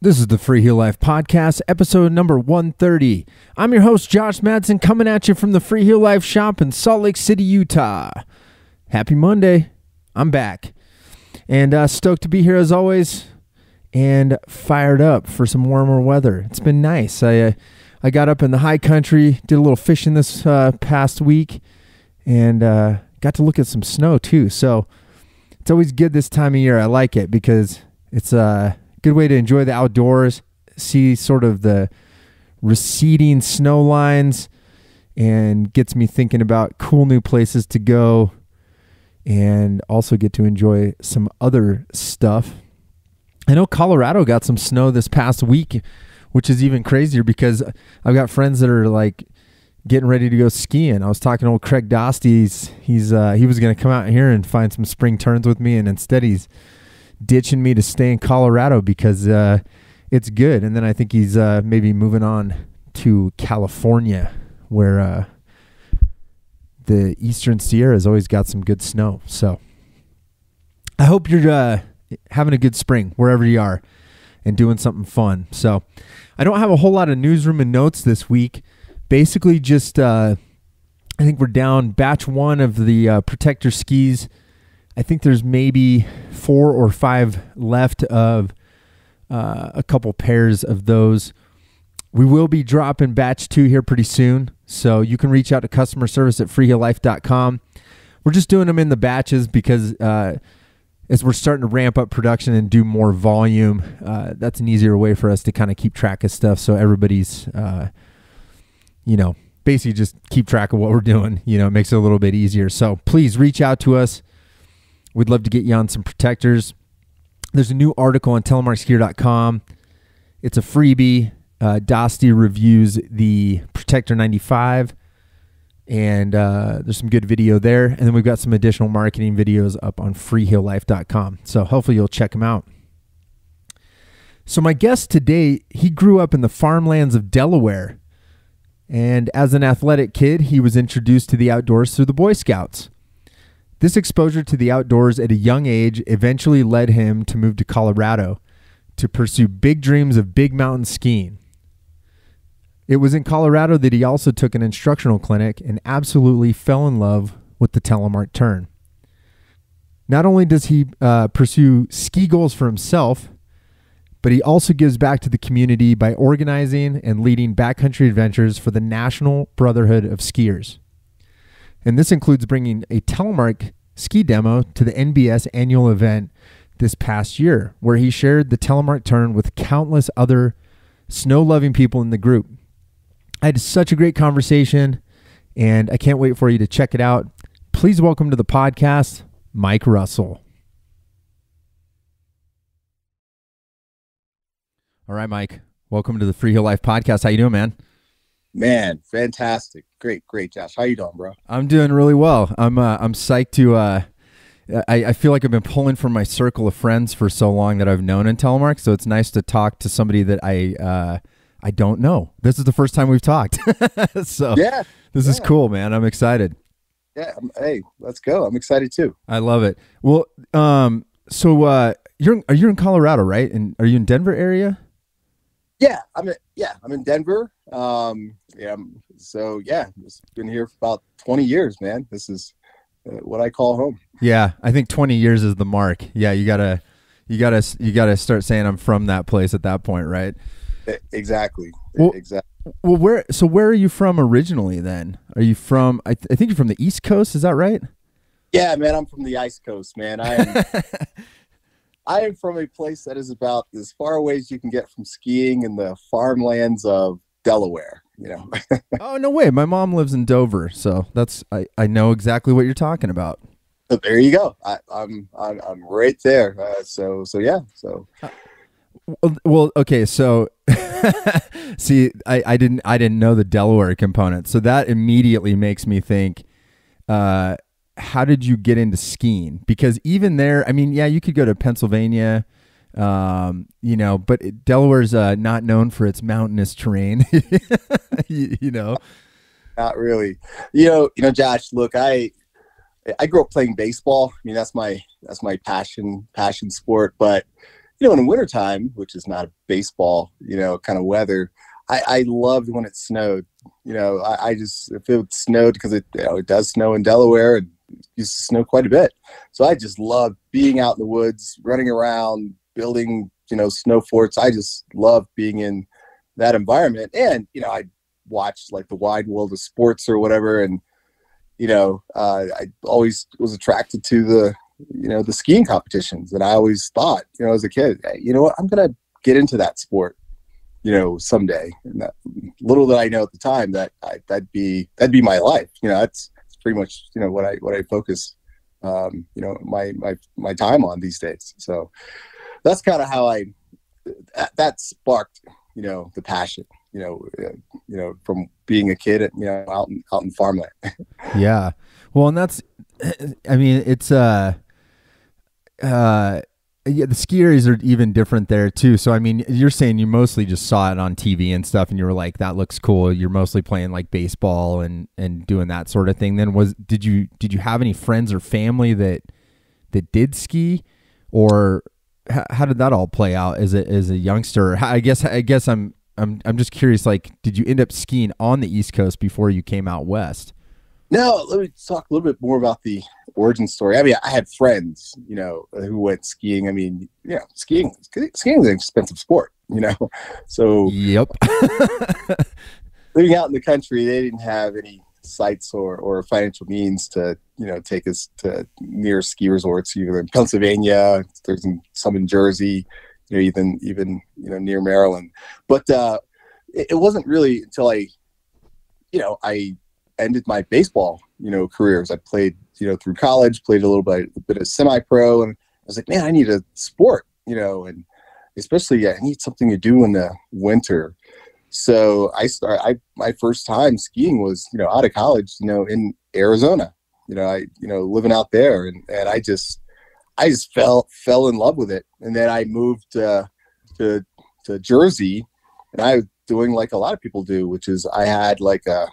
This is the Freeheel Life Podcast, episode number 130. I'm your host, Josh Madsen, coming at you from the Freeheel Life shop in Salt Lake City, Utah. Happy Monday. I'm back. And stoked to be here as always, and fired up for some warmer weather. It's been nice. I got up in the high country, did a little fishing this past week, and got to look at some snow too. So it's always good this time of year. I like it because it's good way to enjoy the outdoors, see sort of the receding snow lines, and gets me thinking about cool new places to go, and also get to enjoy some other stuff. I know Colorado got some snow this past week, which is even crazier because I've got friends that are like getting ready to go skiing. I was talking to old Craig Dostey. He was going to come out here and find some spring turns with me, and instead he's ditching me to stay in Colorado because it's good. And then I think he's maybe moving on to California, where the Eastern Sierra has always got some good snow. So I hope you're having a good spring wherever you are and doing something fun. So I don't have a whole lot of newsroom and notes this week. Basically just I think we're down batch one of the Protector skis. I think there's maybe 4 or 5 left of a couple pairs of those. We will be dropping batch 2 here pretty soon, so you can reach out to customer service at freeheellife.com. We're just doing them in the batches because as we're starting to ramp up production and do more volume, that's an easier way for us to kind of keep track of stuff, so everybody's, basically just keep track of what we're doing. It makes it a little bit easier. So please reach out to us. We'd love to get you on some protectors. There's a new article on telemarkskier.com. It's a freebie. Dostey reviews the Protector 95, and there's some good video there. And then we've got some additional marketing videos up on freeheellife.com. So hopefully you'll check them out. So my guest today, he grew up in the farmlands of Delaware. And as an athletic kid, he was introduced to the outdoors through the Boy Scouts. This exposure to the outdoors at a young age eventually led him to move to Colorado to pursue big dreams of big mountain skiing. It was in Colorado that he also took an instructional clinic and absolutely fell in love with the Telemark turn. Not only does he pursue ski goals for himself, but he also gives back to the community by organizing and leading backcountry adventures for the National Brotherhood of Skiers. And this includes bringing a Telemark ski demo to the NBS annual event this past year, where he shared the Telemark turn with countless other snow-loving people in the group. I had such a great conversation, and I can't wait for you to check it out. Please welcome to the podcast, Mike Russell. All right, Mike. Welcome to the Freeheel Life Podcast. How you doing, man? Man, fantastic. Great, Josh. How you doing, bro? I'm doing really well. I'm psyched to I feel like I've been pulling from my circle of friends for so long that I've known in Telemark, so it's nice to talk to somebody that I don't know. This is the first time we've talked. So yeah, this is cool, man. I'm excited. Yeah, hey, let's go. I'm excited too. I love it. Well, so you're in Colorado, right? And are you in Denver area? Yeah, I'm in Denver. Just been here for about 20 years, man. This is what I call home. Yeah, I think 20 years is the mark. Yeah, you gotta start saying I'm from that place at that point, right? Exactly. Well, exactly. Well, where are you from originally then? Are you from, I think you're from the East Coast, is that right? Yeah, man, I'm from the Ice Coast, man. I am from a place that is about as far away as you can get from skiing in the farmlands of Delaware, Oh, no way. My mom lives in Dover, so I know exactly what you're talking about. So there you go. I'm right there. Well, okay, so see, I didn't know the Delaware component, so that immediately makes me think, how did you get into skiing? Because even there, I mean, yeah, you could go to Pennsylvania, but Delaware's not known for its mountainous terrain. Not really. Josh, look, I grew up playing baseball. I mean, that's my passion sport. But in wintertime, which is not a baseball, kind of weather, I loved when it snowed. I just, if it snowed, because it does snow in Delaware, and it used to snow quite a bit. So I just loved being out in the woods, running around, building, snow forts. I just loved being in that environment. And, I watched like the wide world of sports or whatever. And, I always was attracted to the skiing competitions. And I always thought, as a kid, hey, you know what, I'm going to get into that sport, someday. And that little that I know at the time, that'd be my life. That's pretty much, what I focus, my time on these days. So that's kind of how that sparked, the passion, from being a kid, out in farmland. Yeah. Well, and that's, I mean, it's, yeah, the ski areas are even different there too. So, I mean, you're saying you mostly just saw it on TV and stuff, and you were like, that looks cool. You're mostly playing like baseball and doing that sort of thing. Then did you have any friends or family that did ski, or how did that all play out as a youngster? I guess I'm just curious, like, did you end up skiing on the East Coast before you came out West? No, let me talk a little bit more about the origin story. I mean, I had friends, who went skiing. I mean, skiing is an expensive sport, So yep. Living out in the country, they didn't have any sites or financial means to, take us to near ski resorts, either in Pennsylvania, there's some in Jersey, even near Maryland. But it wasn't really until I ended my baseball, careers. I played, through college, played a bit of semi-pro, and I was like, man, I need a sport, and especially I need something to do in the winter. So my first time skiing was, out of college, in Arizona, living out there, and I just fell in love with it. And then I moved to Jersey, and I was doing like a lot of people do, which is I had like a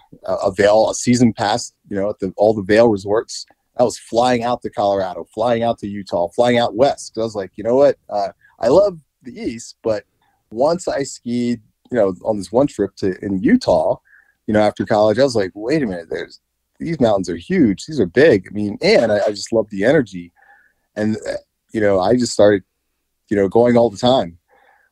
season pass, at all the Vail resorts. I was flying out to Colorado, flying out to Utah, flying out west. I was like, you know what? I love the East, but once I skied, on this one trip in Utah, after college, I was like, wait a minute, these mountains are huge. These are big. I mean, and I just love the energy. And, I just started, going all the time,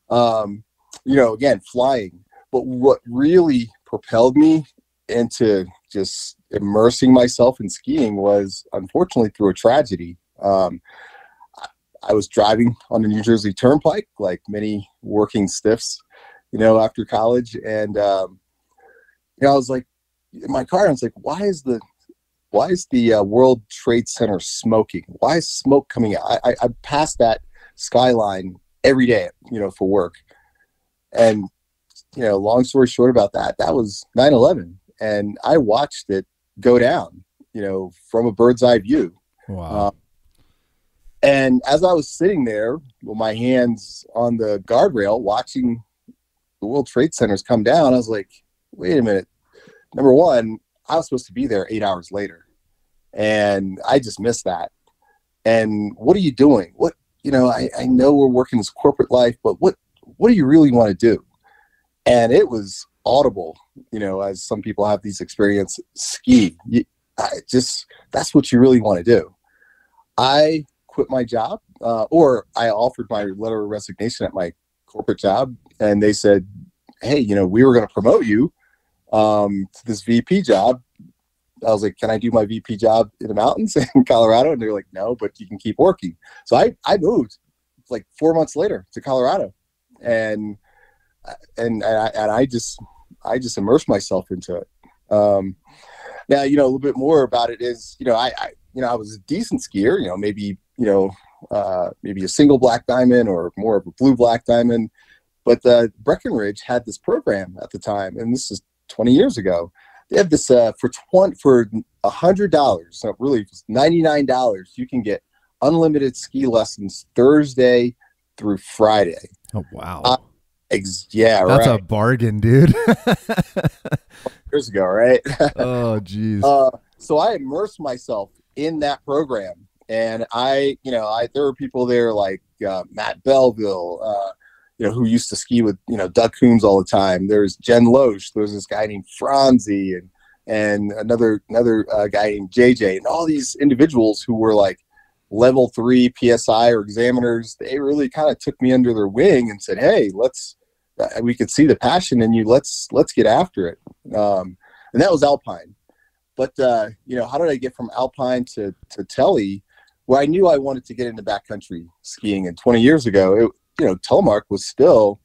again, flying. But what really propelled me into just immersing myself in skiing was, unfortunately, through a tragedy. I was driving on the New Jersey Turnpike, like many working stiffs, after college. And, I was like in my car, I was like, why is the World Trade Center smoking? Why is smoke coming out? I pass that skyline every day, for work. And, long story short about that was 9/11. And I watched it go down, from a bird's eye view. Wow. And as I was sitting there with my hands on the guardrail watching the World Trade Centers come down, I was like, wait a minute. Number one, I was supposed to be there 8 hours later, and I just missed that. And what are you doing? What, I know we're working this corporate life, but what do you really want to do? And it was audible, as some people have these experiences, ski. That's what you really want to do. I quit my job, or I offered my letter of resignation at my corporate job, and they said, hey, we were going to promote you to this VP job. I was like, can I do my VP job in the mountains in Colorado? And they're like, no, but you can keep working. So I moved like 4 months later to Colorado, and I just immersed myself into it. Now, a little bit more about it is, I was a decent skier, maybe a single black diamond or more of a blue black diamond. But Breckenridge had this program at the time, and this is 20 years ago. They had this for $100, so really it was $99. You can get unlimited ski lessons Thursday through Friday. Oh wow! Yeah, that's right. a bargain, dude. Years ago, right? Oh, geez. So I immersed myself in that program, and there were people there like Matt Belleville, who used to ski with, Doug Coombs all the time. There's Jen Loesch. There's this guy named Franzi and another guy named JJ, and all these individuals who were like level 3 PSI or examiners. They really kind of took me under their wing and said, hey, we could see the passion in you. Let's get after it. And that was Alpine. But, how did I get from Alpine to tele? Well, I knew I wanted to get into backcountry skiing. And 20 years ago, Telemark was still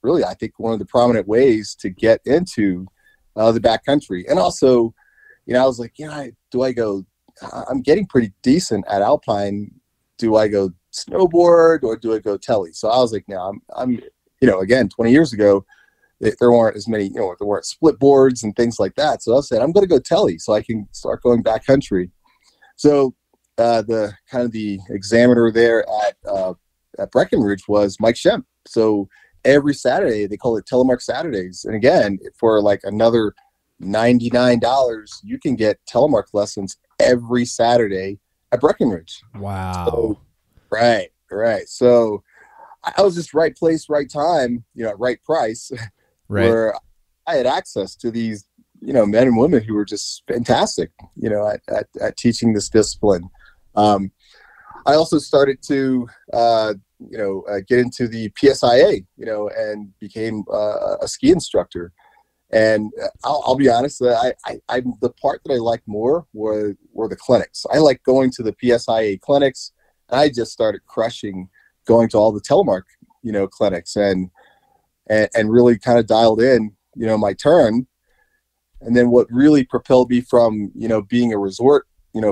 really, I think, one of the prominent ways to get into the backcountry. And also, I was like, I'm getting pretty decent at Alpine. Do I go snowboard or do I go tele? So I was like, no, I'm again, 20 years ago, there weren't as many, there weren't split boards and things like that. So I said, I'm going to go tele so I can start going backcountry. So the examiner there at Breckenridge was Mike Shemp. So every Saturday, they call it Telemark Saturdays. And again, for like another $99, you can get Telemark lessons every Saturday at Breckenridge. Wow. So, right. So I was just right place, right time, right price, right, where I had access to these, men and women who were just fantastic, at teaching this discipline. I also started to, get into the PSIA, and became a ski instructor. And I'll be honest, I'm the part that I liked more were the clinics. I like going to the PSIA clinics, and I just started crushing going to all the Telemark, clinics and really kind of dialed in, my turn. And then what really propelled me from, being a resort,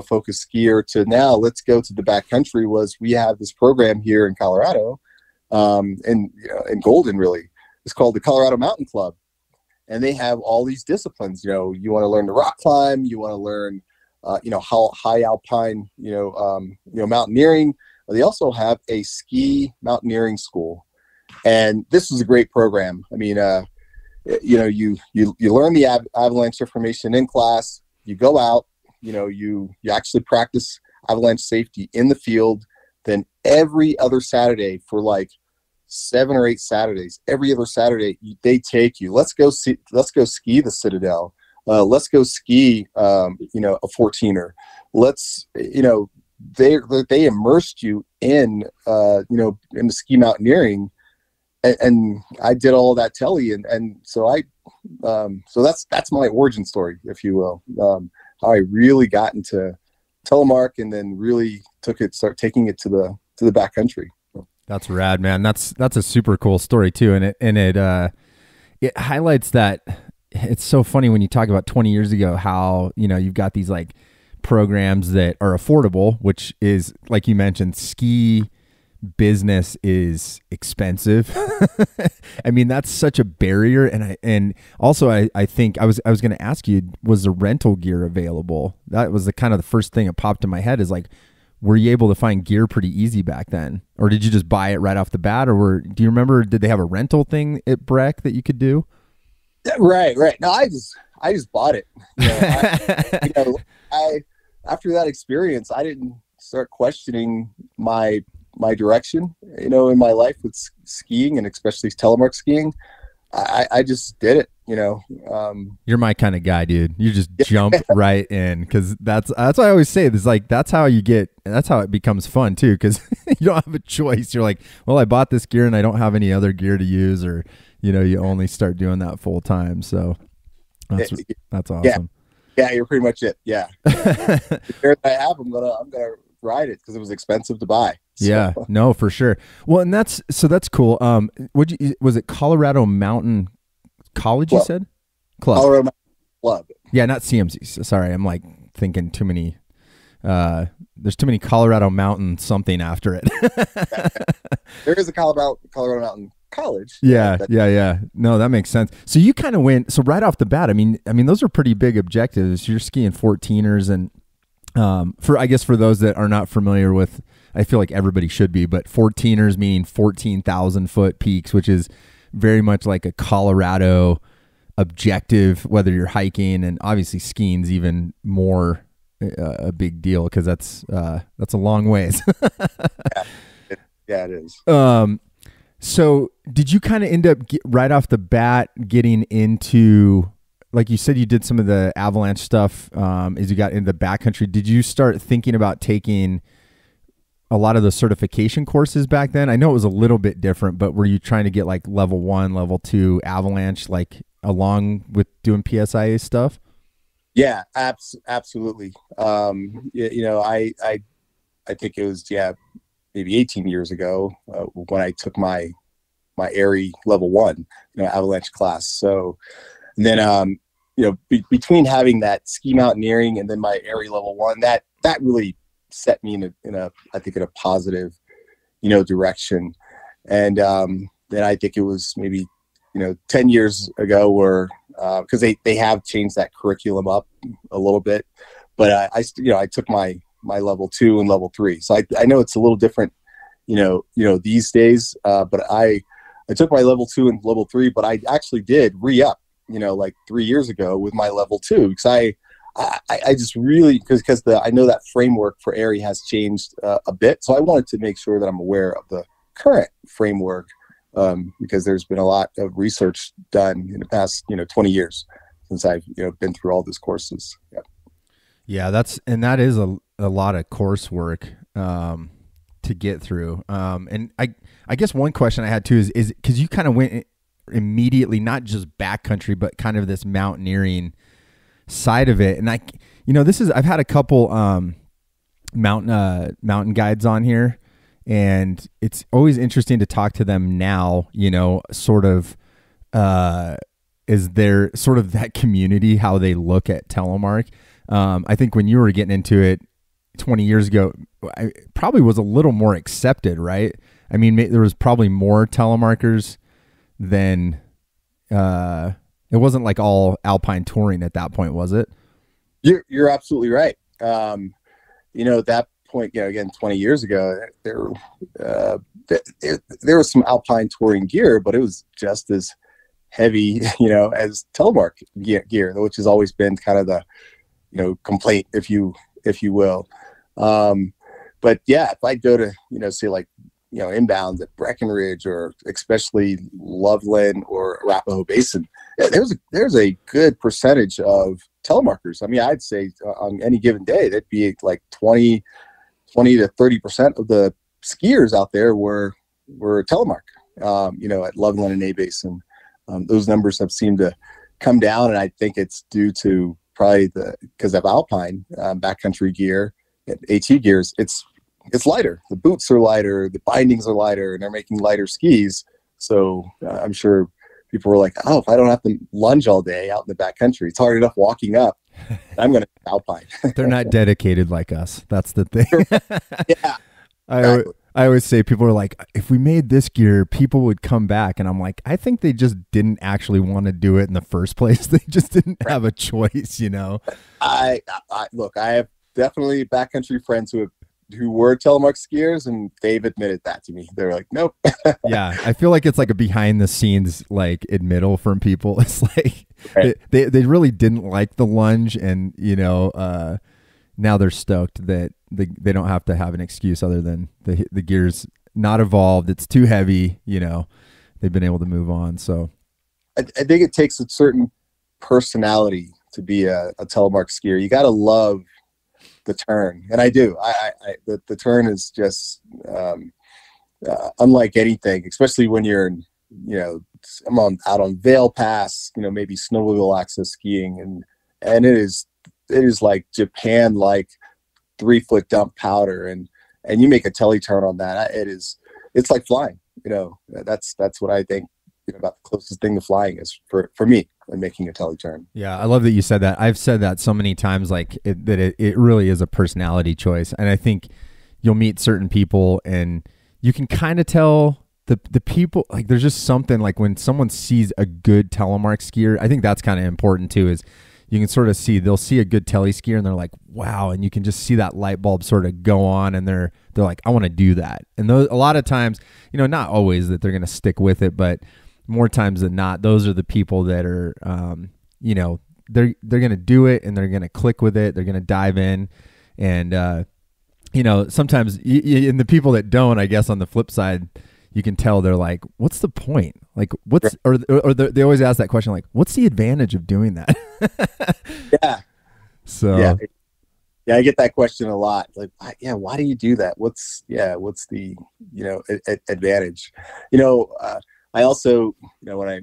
focused skier to now let's go to the backcountry was we have this program here in Colorado, in Golden really. It's called the Colorado Mountain Club. And they have all these disciplines. You want to learn to rock climb, you want to learn, how high alpine, mountaineering. They also have a ski mountaineering school, and this is a great program. I mean, you learn the avalanche information in class. You go out, you actually practice avalanche safety in the field. Then every other Saturday for like 7 or 8 Saturdays, every other Saturday they take you. Let's go ski the Citadel. Let's go ski, a 14er. Let's, they immersed you in, in the ski mountaineering, and I did all that tele, and so so that's my origin story, if you will. How I really got into Telemark, and then really start taking it to the backcountry. That's rad, man. That's a super cool story too, and it highlights that. It's so funny when you talk about 20 years ago how you've got these like programs that are affordable, which is like you mentioned, ski business is expensive. I mean, that's such a barrier, and also I think I was going to ask you, was the rental gear available? That was the kind of the first thing that popped in my head is like, were you able to find gear pretty easy back then, or did you just buy it right off the bat, or do you remember, did they have a rental thing at Breck that you could do? Right. No, I just bought it. After that experience, I didn't start questioning my direction, in my life with skiing, and especially Telemark skiing. I just did it, You're my kind of guy, dude. You just jump right in, because that's what I always say. There's like, that's how it becomes fun too, because you don't have a choice. You're like, well, I bought this gear and I don't have any other gear to use, or you only start doing that full time. So that's awesome. Yeah, you're pretty much it. Yeah. The gear that I have, I'm gonna ride it because it was expensive to buy. So. Yeah, no, for sure. Well, and that's cool. Was it Colorado Mountain College? You said club. Colorado Mountain Club. Yeah, not CMC. Sorry, I'm like thinking too many. There's too many Colorado Mountain something after it. There is a Colorado Mountain College. Yeah. No, that makes sense. So you kind of went, so right off the bat, I mean, those are pretty big objectives. You're skiing 14ers, and for those that are not familiar with, I feel like everybody should be, but 14ers meaning 14,000 foot peaks, which is very much like a Colorado objective, whether you're hiking, and obviously skiing's even more a big deal because that's a long ways. Yeah, it is. So did you kind of end up right off the bat getting into, like you said, you did some of the Avalanche stuff as you got into the backcountry. Did you start thinking about taking a lot of the certification courses back then? I know it was a little bit different, but were you trying to get like level 1, level 2 Avalanche, like along with doing PSIA stuff? Yeah, absolutely. I think it was, maybe 18 years ago when I took my ARI level 1, Avalanche class. So, and then, between having that ski mountaineering and then my ARI level 1, that really set me in a positive, direction. And then I think it was maybe, 10 years ago where, because they have changed that curriculum up a little bit, but I took my level 2 and level 3. So I know it's a little different, these days, but I took my level 2 and level 3, but I actually did re-up, like 3 years ago with my level 2, because I just really, because I know that framework for ARI has changed a bit. So I wanted to make sure that I'm aware of the current framework, because there's been a lot of research done in the past, 20 years since I've, been through all these courses. Yeah, that is a lot of coursework to get through. And I guess one question I had too is because you kind of went immediately, not just backcountry, but kind of this mountaineering side of it. And I've had a couple mountain guides on here, and it's always interesting to talk to them now, sort of is there sort of that community, how they look at Telemark. I think when you were getting into it 20 years ago, it probably was a little more accepted, right? I mean, there was probably more telemarkers than, it wasn't like all alpine touring at that point, was it? You're absolutely right. At that point, again, 20 years ago, there was some alpine touring gear, but it was just as heavy, as Telemark gear, which has always been kind of the, complaint, if you will. But yeah, if I go to, say like, inbounds at Breckenridge or especially Loveland or Arapahoe Basin, there's a good percentage of telemarkers. I mean, I'd say on any given day, that'd be like 20 to 30% of the skiers out there were Telemark, at Loveland and A Basin. Those numbers have seemed to come down, and I think it's due to probably because of alpine backcountry gear and AT gears. It's lighter. The boots are lighter, the bindings are lighter, and they're making lighter skis. So I'm sure people were like, "Oh, if I don't have to lunge all day out in the backcountry, it's hard enough walking up. I'm going to alpine." They're not dedicated like us. That's the thing. Yeah. Exactly. I always say, people are like, if we made this gear, people would come back. And I'm like, I think they just didn't actually want to do it in the first place. They just didn't have a choice, I look, I have definitely backcountry friends who were Telemark skiers, and they've admitted that to me. They're like, nope. Yeah, I feel like it's like a behind the scenes like admittal from people. It's like right. they really didn't like the lunge, and now they're stoked that they don't have to have an excuse other than the gear's not evolved. It's too heavy. They've been able to move on. So I think it takes a certain personality to be a Telemark skier. You got to love the turn, and I do. The turn is just unlike anything, especially when you're in, I'm out on Vail Pass, maybe snowmobile access skiing, and it is like Japan, like 3-foot dump powder, and you make a tele turn on that. It's like flying. That's what I think about the closest thing to flying is for me when making a tele turn. Yeah, I love that you said that. I've said that so many times, like it really is a personality choice, and I think you'll meet certain people, and you can kind of tell the people, like there's just something, like when someone sees a good Telemark skier, I think that's kind of important too, is you can sort of they'll see a good tele skier and they're like, wow. And you can just see that light bulb sort of go on, and they're like, I want to do that. And a lot of times, not always that they're going to stick with it, but more times than not, those are the people that are, they're going to do it, and they're going to click with it. They're going to dive in. And you know, sometimes and the people that don't, I guess on the flip side, you can tell they're like, what's the point? Like, what's, or they always ask that question, like, what's the advantage of doing that? Yeah. So, yeah, I get that question a lot. Like, why do you do that? What's the, you know, advantage? You know, I also, you know, when I,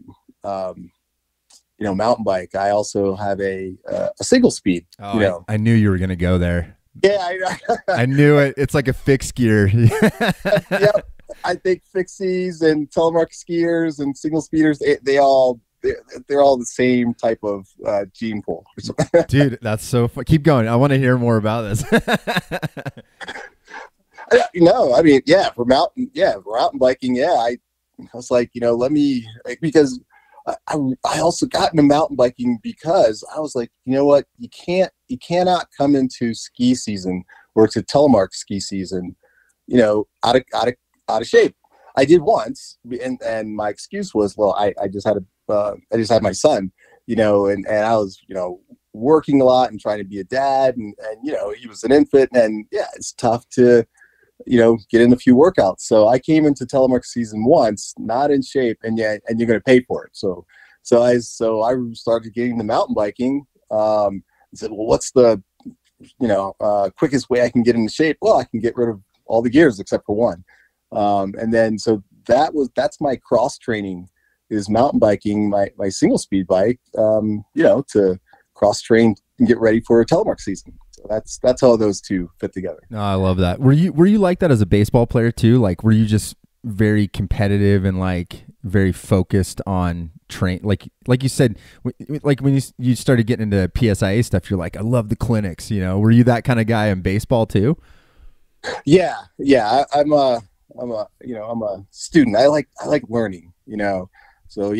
you know, mountain bike, I also have a single speed, you know. I knew you were going to go there. Yeah, I knew it. It's like a fixed gear. Yep. I think fixies and telemark skiers and single speeders, they're all the same type of gene pool. Dude, that's so fun. Keep going. I want to hear more about this. No, I mean, for mountain biking, I was like, you know, because I also got into mountain biking because I was like, you know what, you cannot come into ski season, or it's a telemark ski season, you know, out of shape. I did once, and my excuse was, well, I just had my son, you know, and I was, you know, working a lot and trying to be a dad, and you know, he was an infant, and it's tough to, you know, get in a few workouts. So I came into telemark season once, not in shape, and you're going to pay for it. So I started getting into mountain biking. I said, well, what's the, you know, quickest way I can get into shape? Well, I can get rid of all the gears except for one. And then, so that's my cross training, is mountain biking, my single speed bike, you know, to cross train and get ready for a telemark season. So that's how those two fit together. No, I love that. Were you like that as a baseball player too? Like, were you just very competitive and like very focused on train? Like you said, like when you started getting into PSIA stuff, you're like, I love the clinics, you know, were you that kind of guy in baseball too? Yeah. I'm a student. I like learning, you know. So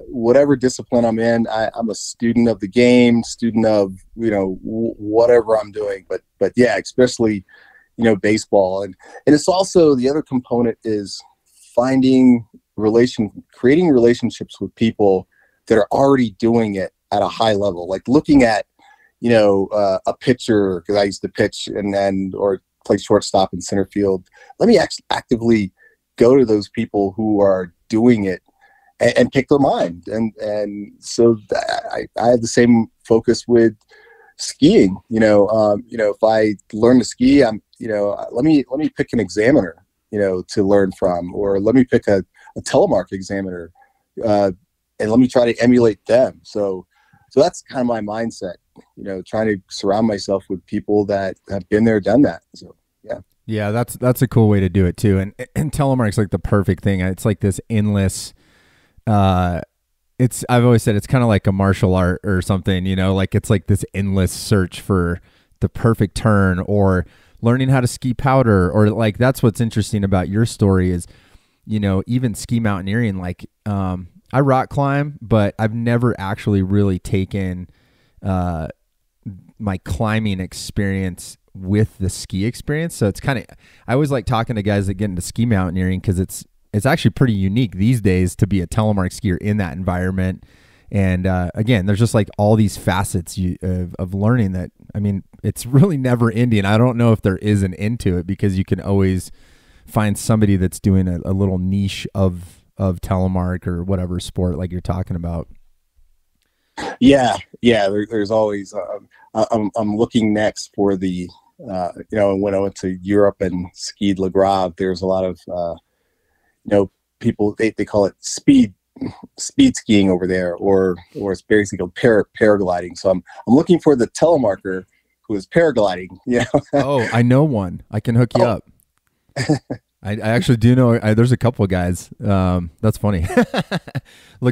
whatever discipline I'm in, I'm a student of the game, student of, you know, whatever I'm doing. But especially, you know, baseball, and it's also, the other component is creating relationships with people that are already doing it at a high level. Like looking at, you know, a pitcher, because I used to pitch or play shortstop and center field. Let me actively go to those people who are doing it and pick their mind. And so I have the same focus with skiing. You know, if I learn to ski, I'm, you know, let me pick an examiner, you know, to learn from, or let me pick a telemark examiner, and let me try to emulate them. So that's kind of my mindset, you know, trying to surround myself with people that have been there, done that. So, yeah. Yeah, that's a cool way to do it too. And telemark's like the perfect thing. It's like this endless, I've always said it's kind of like a martial art or something, you know, like it's like this endless search for the perfect turn, or learning how to ski powder, or like, that's what's interesting about your story is, you know, even ski mountaineering, like, I rock climb, but I've never actually really taken, my climbing experience with the ski experience. So it's kind of, I always like talking to guys that get into ski mountaineering, because it's actually pretty unique these days to be a telemark skier in that environment. And again, there's just like all these facets of learning that, I mean, it's really never ending. I don't know if there is an end to it, because you can always find somebody that's doing a little niche of telemark or whatever sport like you're talking about. Yeah. There's always, I'm looking next for the, you know, when I went to Europe and skied Le Grave, there's a lot of, you know, people, they call it speed skiing over there, or it's basically called paragliding. So I'm looking for the telemarker who is paragliding, you know. Oh, I know one. I can hook you up. I actually do know. There's a couple of guys. That's funny. Le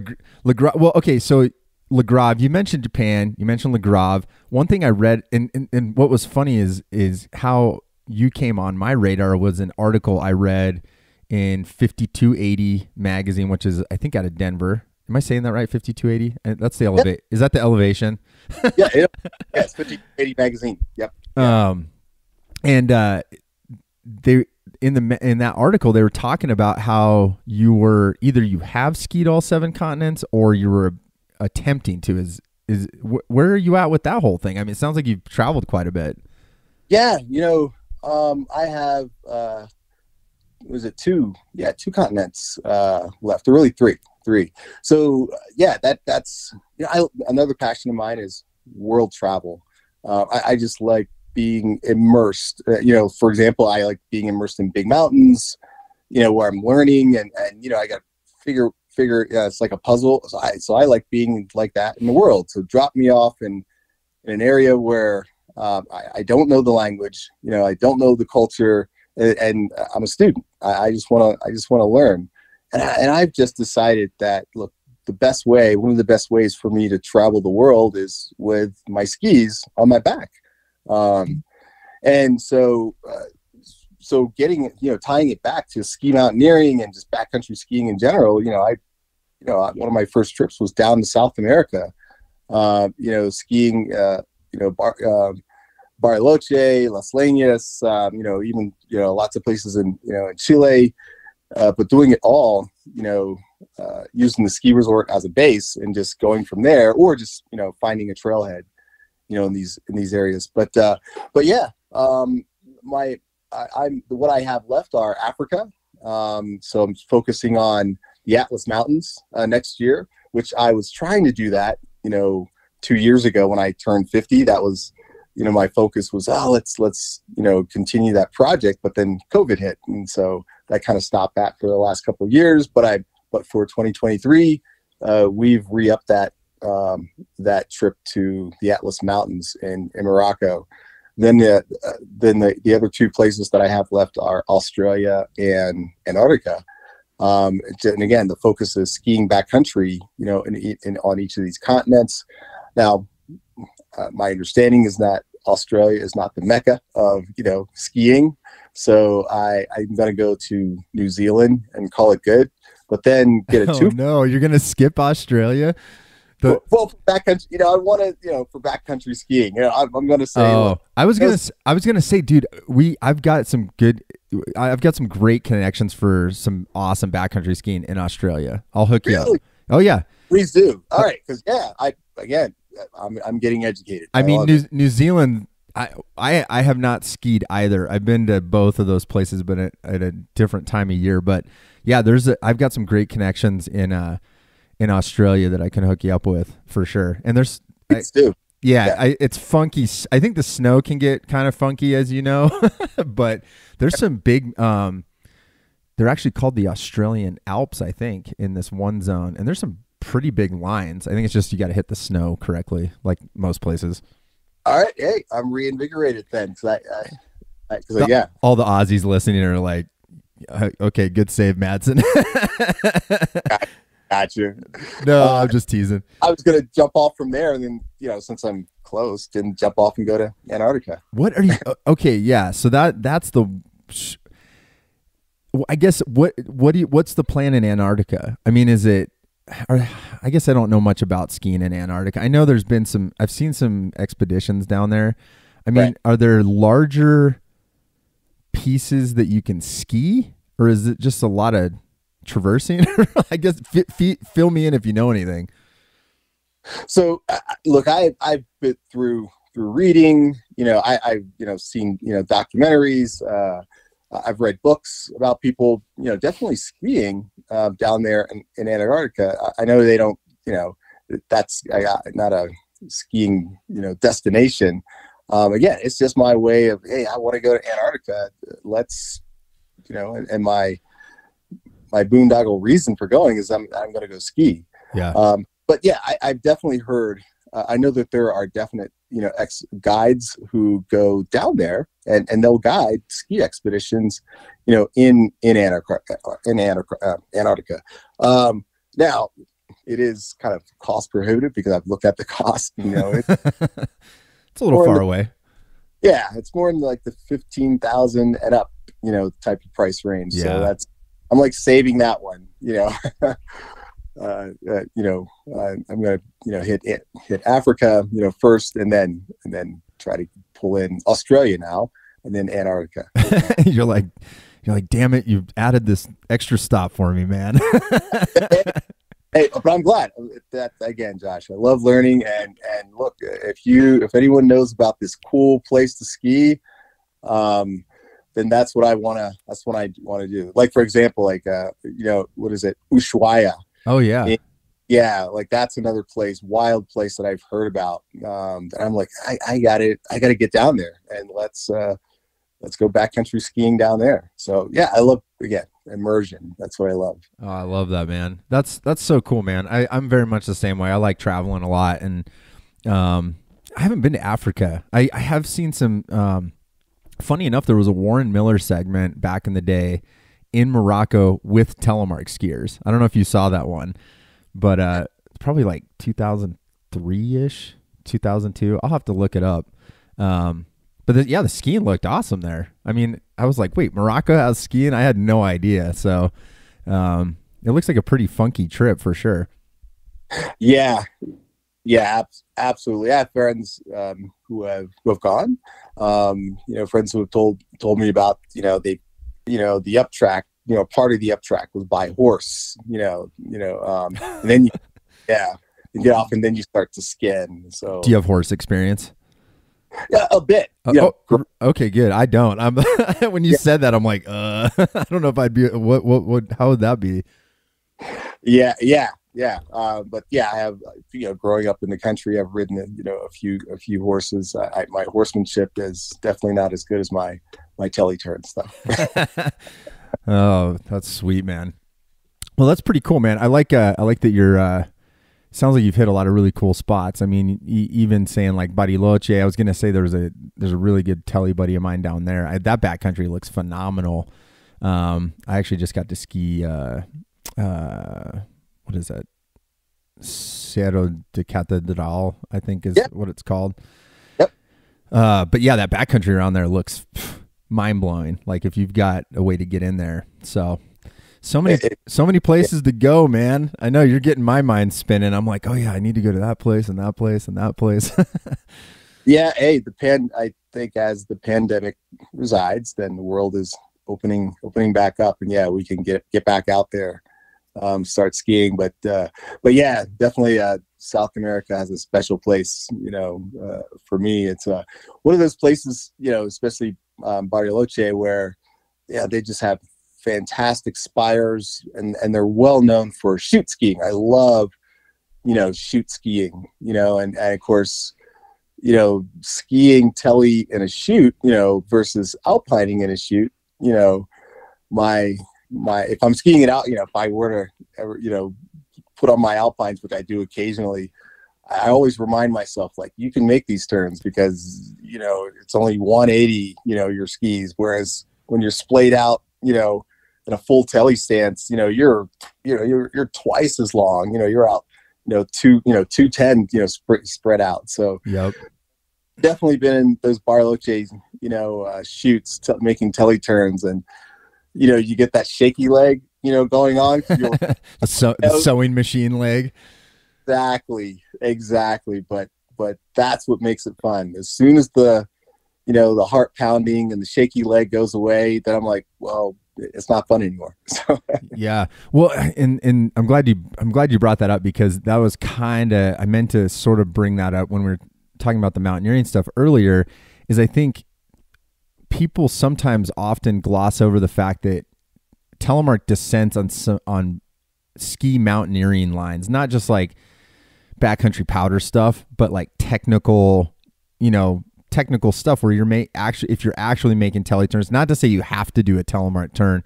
Grave. Well, okay. So Le Grave, you mentioned Japan. You mentioned Le Grave. One thing I read, and what was funny is how you came on my radar was an article I read in 5280 magazine, which is, I think, out of Denver. Am I saying that right? 5280? That's the elevate. Yep. Is that the elevation? Yeah, it's 5280 magazine. Yep. And they in that article they were talking about how you were either you have skied all 7 continents or you were attempting to. Where are you at with that whole thing? I mean, it sounds like you've traveled quite a bit. Yeah, you know, I have, was it two? Yeah, two continents left. Or really three. So yeah, that's another passion of mine is world travel. I just like being immersed. For example, I like being immersed in big mountains. Where I'm learning and I got to figure. It's like a puzzle. So I like being like that in the world. So drop me off in an area where I don't know the language. I don't know the culture, and I'm a student. I just want to learn. And I've just decided that, look, one of the best ways for me to travel the world is with my skis on my back. And so getting, tying it back to ski mountaineering and just backcountry skiing in general, one of my first trips was down to South America, skiing, Bariloche, Las Leñas, even, lots of places in Chile, but doing it all, using the ski resort as a base and just going from there, or just, finding a trailhead, in these areas. But yeah, what I have left are Africa. So I'm focusing on the Atlas Mountains next year, which I was trying to do that, 2 years ago when I turned 50. That was, my focus was, let's continue that project, but then COVID hit. And so that kind of stopped that for the last couple of years. But for 2023, we've re-upped that trip to the Atlas Mountains in Morocco. Then the other two places that I have left are Australia and Antarctica. And again, the focus is skiing backcountry, on each of these continents. Now, my understanding is that Australia is not the mecca of, skiing. So I'm going to go to New Zealand and call it good, but then get a No, you're going to skip Australia? Well, for backcountry, I want to, for backcountry skiing, I'm going to say. Oh, I was gonna say, dude, I've got some great connections for some awesome backcountry skiing in Australia. I'll hook you up. Oh yeah, please do. All right, because I'm getting educated. I mean, New Zealand. I have not skied either. I've been to both of those places, but at a different time of year. But yeah, I've got some great connections in Australia that I can hook you up with for sure. And there's, it's funky. I think the snow can get kind of funky, as you know, but there's some big, they're actually called the Australian Alps, I think, in this one zone. And there's some pretty big lines. I think it's just, you got to hit the snow correctly, like most places. All right. Hey, I'm reinvigorated then. All the Aussies listening are like, okay, good save, Madsen. Gotcha. No, I'm just teasing. I was going to jump off from there, and then, since I'm close, didn't jump off and go to Antarctica. What are you? Okay, yeah. So that's the. I guess what's the plan in Antarctica? I mean, is it? I guess I don't know much about skiing in Antarctica. I know there's been I've seen some expeditions down there. I mean, Are there larger pieces that you can ski, or is it just a lot of traversing? I guess fill me in if you know anything. So look, I've been through reading, I've seen documentaries, I've read books about people definitely skiing down there in Antarctica. I know they don't, that's not a skiing destination. Again, it's just my way of, hey, I want to go to Antarctica, let's and my boondoggle reason for going is I'm going to go ski. Yeah. But yeah, I've definitely heard. I know that there are definite ex-guides who go down there and they'll guide ski expeditions, in Antarctica. Now it is kind of cost prohibitive because I've looked at the cost. It's a little far away. Yeah, it's more in like the 15,000 and up, type of price range. Yeah. So I'm like saving that one, I'm going to, hit Africa, first, and then try to pull in Australia now, and then Antarctica. You're like, damn it, you've added this extra stop for me, man. Hey, but I'm glad that, again, Josh, I love learning, and look, if anyone knows about this cool place to ski, then that's what I want to do. Like, for example, like, what is it? Ushuaia. Oh yeah. Yeah. Like that's another wild place that I've heard about. And I'm like, I gotta get down there and let's go backcountry skiing down there. So yeah, I love, again, immersion. That's what I love. Oh, I love that, man. That's so cool, man. I'm very much the same way. I like traveling a lot, and I haven't been to Africa. I have seen some. Funny enough, there was a Warren Miller segment back in the day in Morocco with Telemark skiers. I don't know if you saw that one, but probably like 2003-ish, 2002. I'll have to look it up. But the skiing looked awesome there. I mean, I was like, wait, Morocco has skiing? I had no idea. So it looks like a pretty funky trip for sure. Yeah. Yeah, absolutely. I have friends who have gone. Friends who have told me about, the up track, part of the up track was by horse, and then you get off and then you start to skin. So do you have horse experience? Yeah, a bit. Okay, good. I don't. I'm when you said that, I'm like, I don't know if I'd be. What? How would that be? Yeah. But yeah, I have. Growing up in the country, I've ridden a few horses. My horsemanship is definitely not as good as my tele turn stuff. Oh, that's sweet, man. Well, that's pretty cool, man. I like that you're. Sounds like you've hit a lot of really cool spots. I mean, even saying like Bariloche, I was gonna say there's a really good tele buddy of mine down there. That backcountry looks phenomenal. I actually just got to ski. What is that? Cerro de Catedral, I think is what it's called. Yep. But yeah, that backcountry around there looks mind blowing. Like if you've got a way to get in there, so many places to go, man. I know you're getting my mind spinning. I'm like, oh yeah, I need to go to that place and that place and that place. Yeah. Hey, I think as the pandemic resides, then the world is opening back up, and yeah, we can get back out there, start skiing. But yeah, definitely, South America has a special place, for me. It's one of those places, especially Bariloche, where they just have fantastic spires, and they're well known for chute skiing. I love, chute skiing, and of course, skiing tele in a chute, versus alpining in a chute, my if I'm skiing it out, if I were to ever, put on my alpines, which I do occasionally, I always remind myself, like, you can make these turns because, it's only 180, your skis. Whereas when you're splayed out, in a full tele stance, you're twice as long, you're out, 210, spread out. So yep. Definitely been in those Bariloche, chutes, making tele turns, and, you get that shaky leg, going on. The sewing machine leg. Exactly. But that's what makes it fun. As soon as the heart pounding and the shaky leg goes away, then I'm like, well, it's not fun anymore. Yeah. Well, and I'm glad you brought that up, because that was I meant to sort of bring that up when we were talking about the mountaineering stuff earlier. Is I think people sometimes often gloss over the fact that Telemark descents on ski mountaineering lines, not just like backcountry powder stuff, but like technical stuff where if you're actually making tele turns. Not to say you have to do a Telemark turn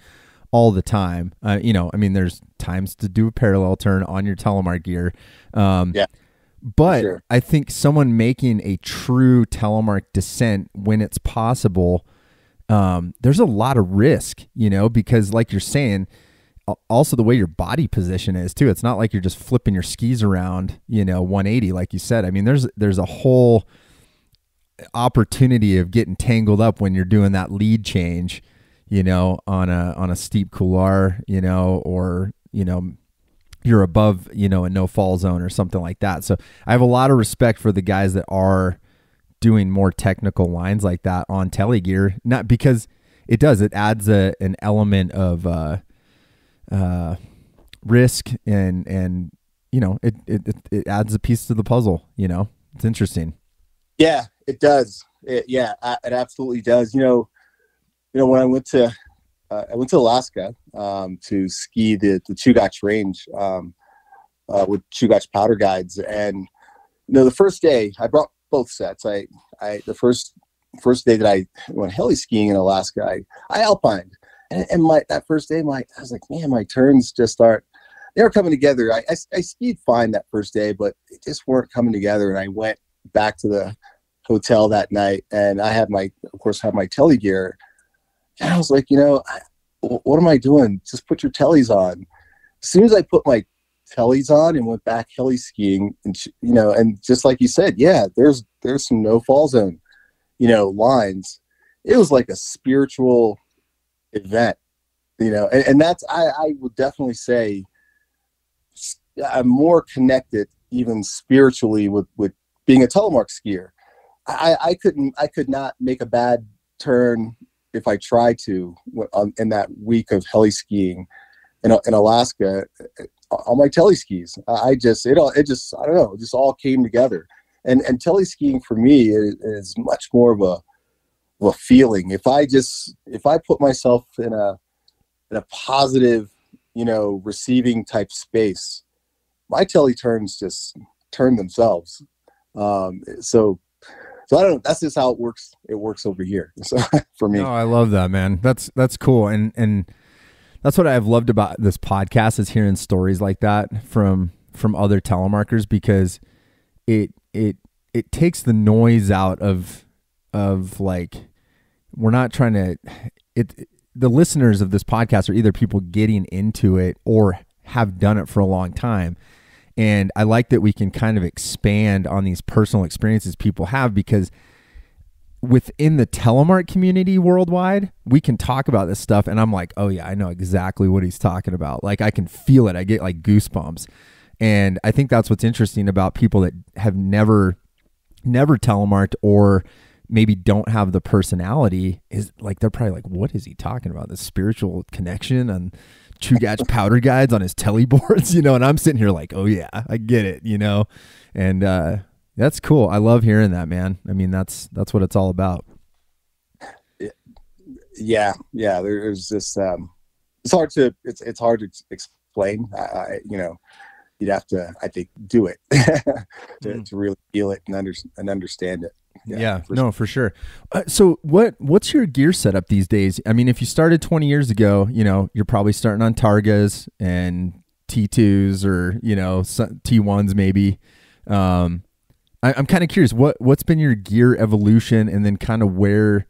all the time. There's times to do a parallel turn on your Telemark gear. But sure. I think someone making a true Telemark descent when it's possible, there's a lot of risk, because like you're saying, also the way your body position is too. It's not like you're just flipping your skis around, 180, like you said. I mean, there's a whole opportunity of getting tangled up when you're doing that lead change, on a steep couloir, or, you're above, a no fall zone or something like that. So I have a lot of respect for the guys that are doing more technical lines like that on tele gear, not because it adds an element of risk, and it adds a piece to the puzzle. It's interesting. Yeah, it does. It absolutely does. when I went to Alaska to ski the Chugach Range with Chugach powder guides, and the first day I brought both sets. The first day that I went heli skiing in Alaska, I alpined, and that first day, I was like, man, my turns just they were coming together. I skied fine that first day, but they just weren't coming together. And I went back to the hotel that night, and I had my tele gear, and I was like, what am I doing? Just put your teles on. As soon as I put my teles on and went back heli skiing, and and just like you said, yeah, there's some no fall zone lines. It was like a spiritual event, and that's I would definitely say I'm more connected even spiritually with being a telemark skier. I could not make a bad turn if I tried to in that week of heli skiing in Alaska on my tele skis. I don't know, it just all came together. And tele skiing for me is much more of a feeling. If I put myself in a positive, receiving type space, my tele turns just turn themselves. So I don't know. That's just how it works. It works over here. So for me. No, I love that, man. That's cool. And that's what I've loved about this podcast is hearing stories like that from other telemarketers, because it takes the noise out of like, we're not trying to, the listeners of this podcast are either people getting into it or have done it for a long time. And I like that we can kind of expand on these personal experiences people have, because within the telemark community worldwide, we can talk about this stuff. And I'm like, oh yeah, I know exactly what he's talking about. Like I can feel it. I get like goosebumps. And I think that's what's interesting about people that have never telemarked or maybe don't have the personality, is like, they're probably like, what is he talking about? This spiritual connection and Chugach powder guides on his teleboards, and I'm sitting here like, oh yeah, I get it, and that's cool. I love hearing that, man. I mean, that's what it's all about. Yeah. There's this, it's hard to explain. You'd have to, I think, do it to really feel it and understand it. Yeah, for sure. So what's your gear setup these days? I mean, if you started 20 years ago, you're probably starting on Targas and T2s or, T1s maybe. I'm kind of curious, what's been your gear evolution, and then kind of where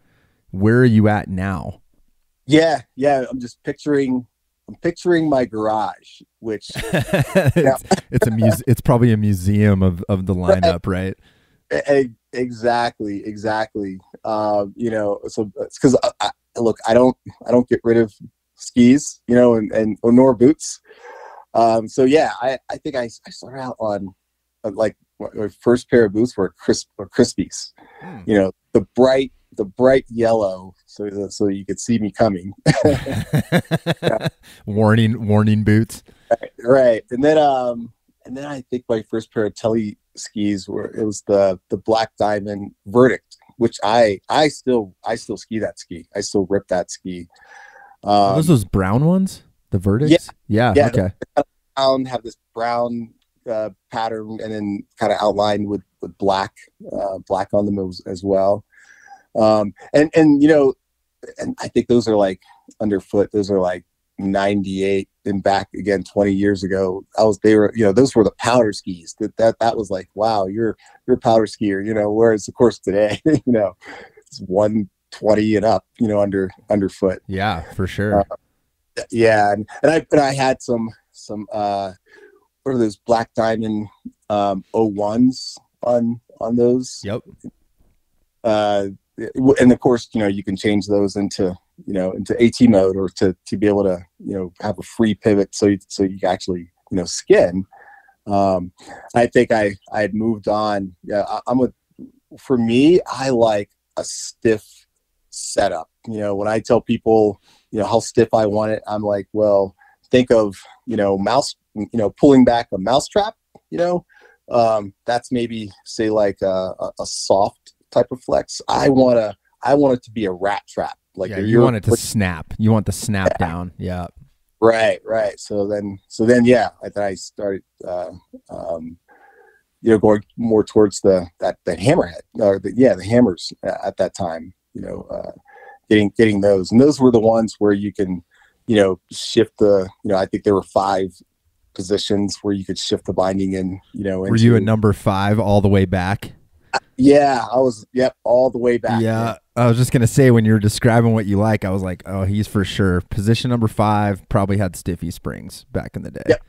are you at now? Yeah. I'm just picturing my garage, which it's probably a museum of the lineup, right? Exactly. So it's because look, I don't get rid of skis, and nor boots. So yeah, I think I started out on like my first pair of boots were Crispies, the bright yellow, so you could see me coming. Yeah. Warning boots. Right. And then I think my first pair of tele skis was the Black Diamond Verdict, which I still ski that ski. I still rip that ski. Those brown ones, the Verdicts? Yeah. Okay. Have this brown pattern, and then kind of outlined with black on them as well. And I think those are like underfoot. Those are like 98, and back again 20 years ago, those were the powder skis. That was like, wow, you're a powder skier, whereas of course today, it's 120 and up, underfoot. Yeah, for sure. Yeah. And I had some what are those Black Diamond 01s on those. Yep. And of course, you can change those into AT mode, or to be able to, have a free pivot. So you can actually, skin. I think I had moved on. Yeah. For me, I like a stiff setup. When I tell people, how stiff I want it, I'm like, well, think of, pulling back a mousetrap, that's maybe say like a soft type of flex. I want it to be a rat trap. Like Yeah, you want it to snap. You want the snap down. Yeah. Right. So then, yeah, I started, going more towards that hammerhead, or the hammers at that time. Getting those, and those were the ones where you can, shift the. I think there were 5 positions where you could shift the binding in. Were you a number 5 all the way back? Yeah, I was. Yep, all the way back. Yeah, I was just gonna say, when you were describing what you like, I was like, oh, he's for sure position number 5. Probably had stiffy springs back in the day. Yep,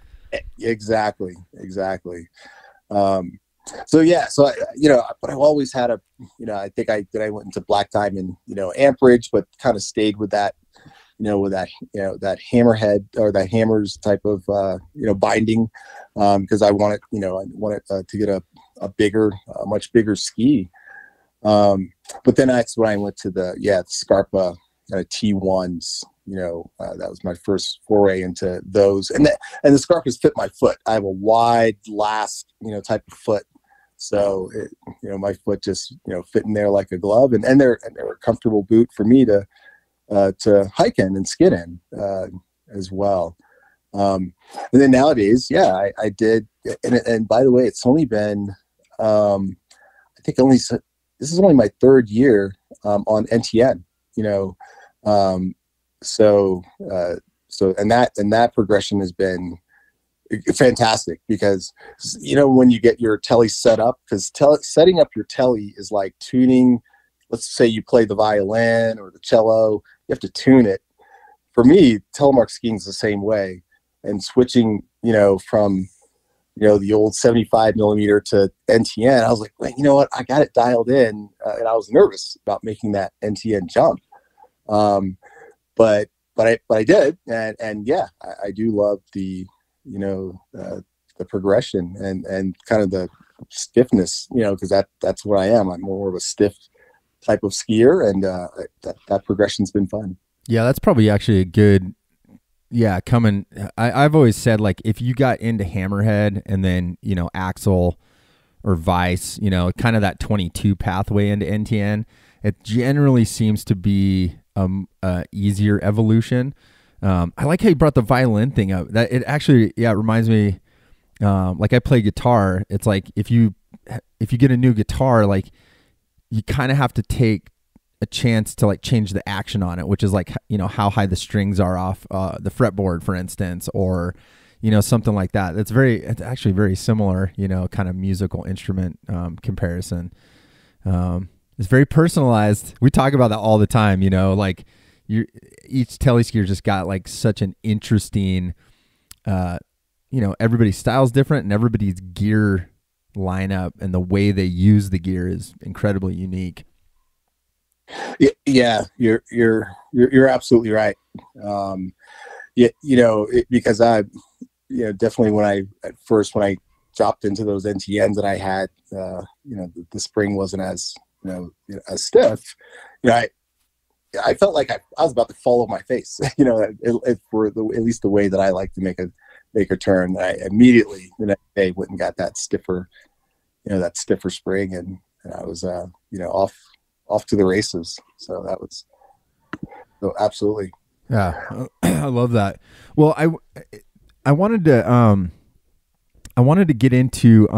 exactly. So but I've always had I think I went into black diamond, amperage, but kind of stayed with that, that hammerhead or that hammers type of, binding, because I wanted to get a much bigger ski. But then that's when I went to the Scarpa T1s. That was my first foray into those, and the Scarpas fit my foot. I have a wide last, type of foot. So, my foot just, fit in there like a glove, and they're a comfortable boot for me to hike in and skid in, as well. And then nowadays, I did. And by the way, it's only been, I think this is only my 3rd year, on NTN, so that progression has been fantastic, because when you get your tele set up, because setting up your tele is like tuning. Let's say you play the violin or the cello, you have to tune it. For me, Telemark skiing is the same way, and switching from the old 75 millimeter to NTN, I was like, wait, you know what, I got it dialed in, and I was nervous about making that NTN jump, but I did, and yeah, I do love the the progression and kind of the stiffness, because that's what I am. I'm more of a stiff type of skier, and that progression's been fun. Yeah, that's probably actually a good, I've always said, like, if you got into hammerhead and then, axle or vice, kind of that 22 pathway into NTN, it generally seems to be a easier evolution. I like how you brought the violin thing up. That it actually, it reminds me, like, I play guitar. It's like, if you get a new guitar, like, you kind of have to take a chance to, like, change the action on it, which is like, how high the strings are off the fretboard, for instance, or, something like that. It's actually very similar, kind of musical instrument comparison. It's very personalized. We talk about that all the time, like, each tele skier just got, like, such an interesting, everybody's style's different, and everybody's gear lineup and the way they use the gear is incredibly unique. Yeah, you're absolutely right. Because I, definitely when I dropped into those NTNs that I had, the spring wasn't as, as stiff. I felt like I was about to fall on my face, for at least the way that I like to make a turn. I immediately the next day went and got that stiffer spring, and I was, off to the races. So that was, absolutely. Yeah. I love that. Well, I wanted to get into,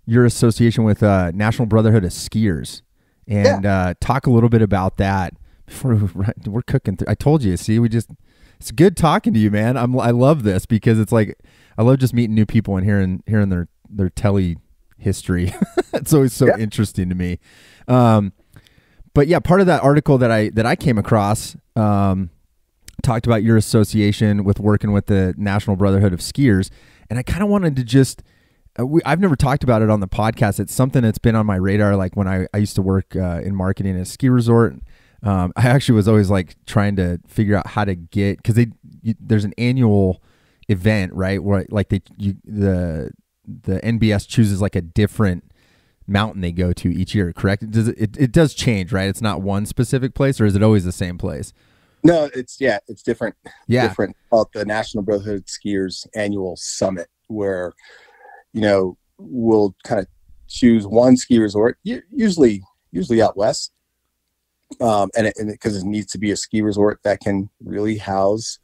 your association with, National Brotherhood of Skiers, and talk a little bit about that before we're cooking through. I told you, see, it's good talking to you, man. I love this, because it's like, I love just meeting new people and hearing their tele history. It's always so interesting to me. But yeah, part of that article that I came across, talked about your association with working with the National Brotherhood of Skiers. And I kind of wanted to just, I've never talked about it on the podcast. It's something that's been on my radar. Like, when I used to work in marketing at a ski resort, I actually was always, like, trying to figure out how to get, because there's an annual event, right? Where, like, the NBS chooses, like, a different mountain they go to each year, correct? It does change, right? It's not one specific place, or is it always the same place? No, it's different. Yeah. Different. Called the National Brotherhood of Skiers Annual Summit, where, we'll kind of choose one ski resort, usually out west, and because it needs to be a ski resort that can really house,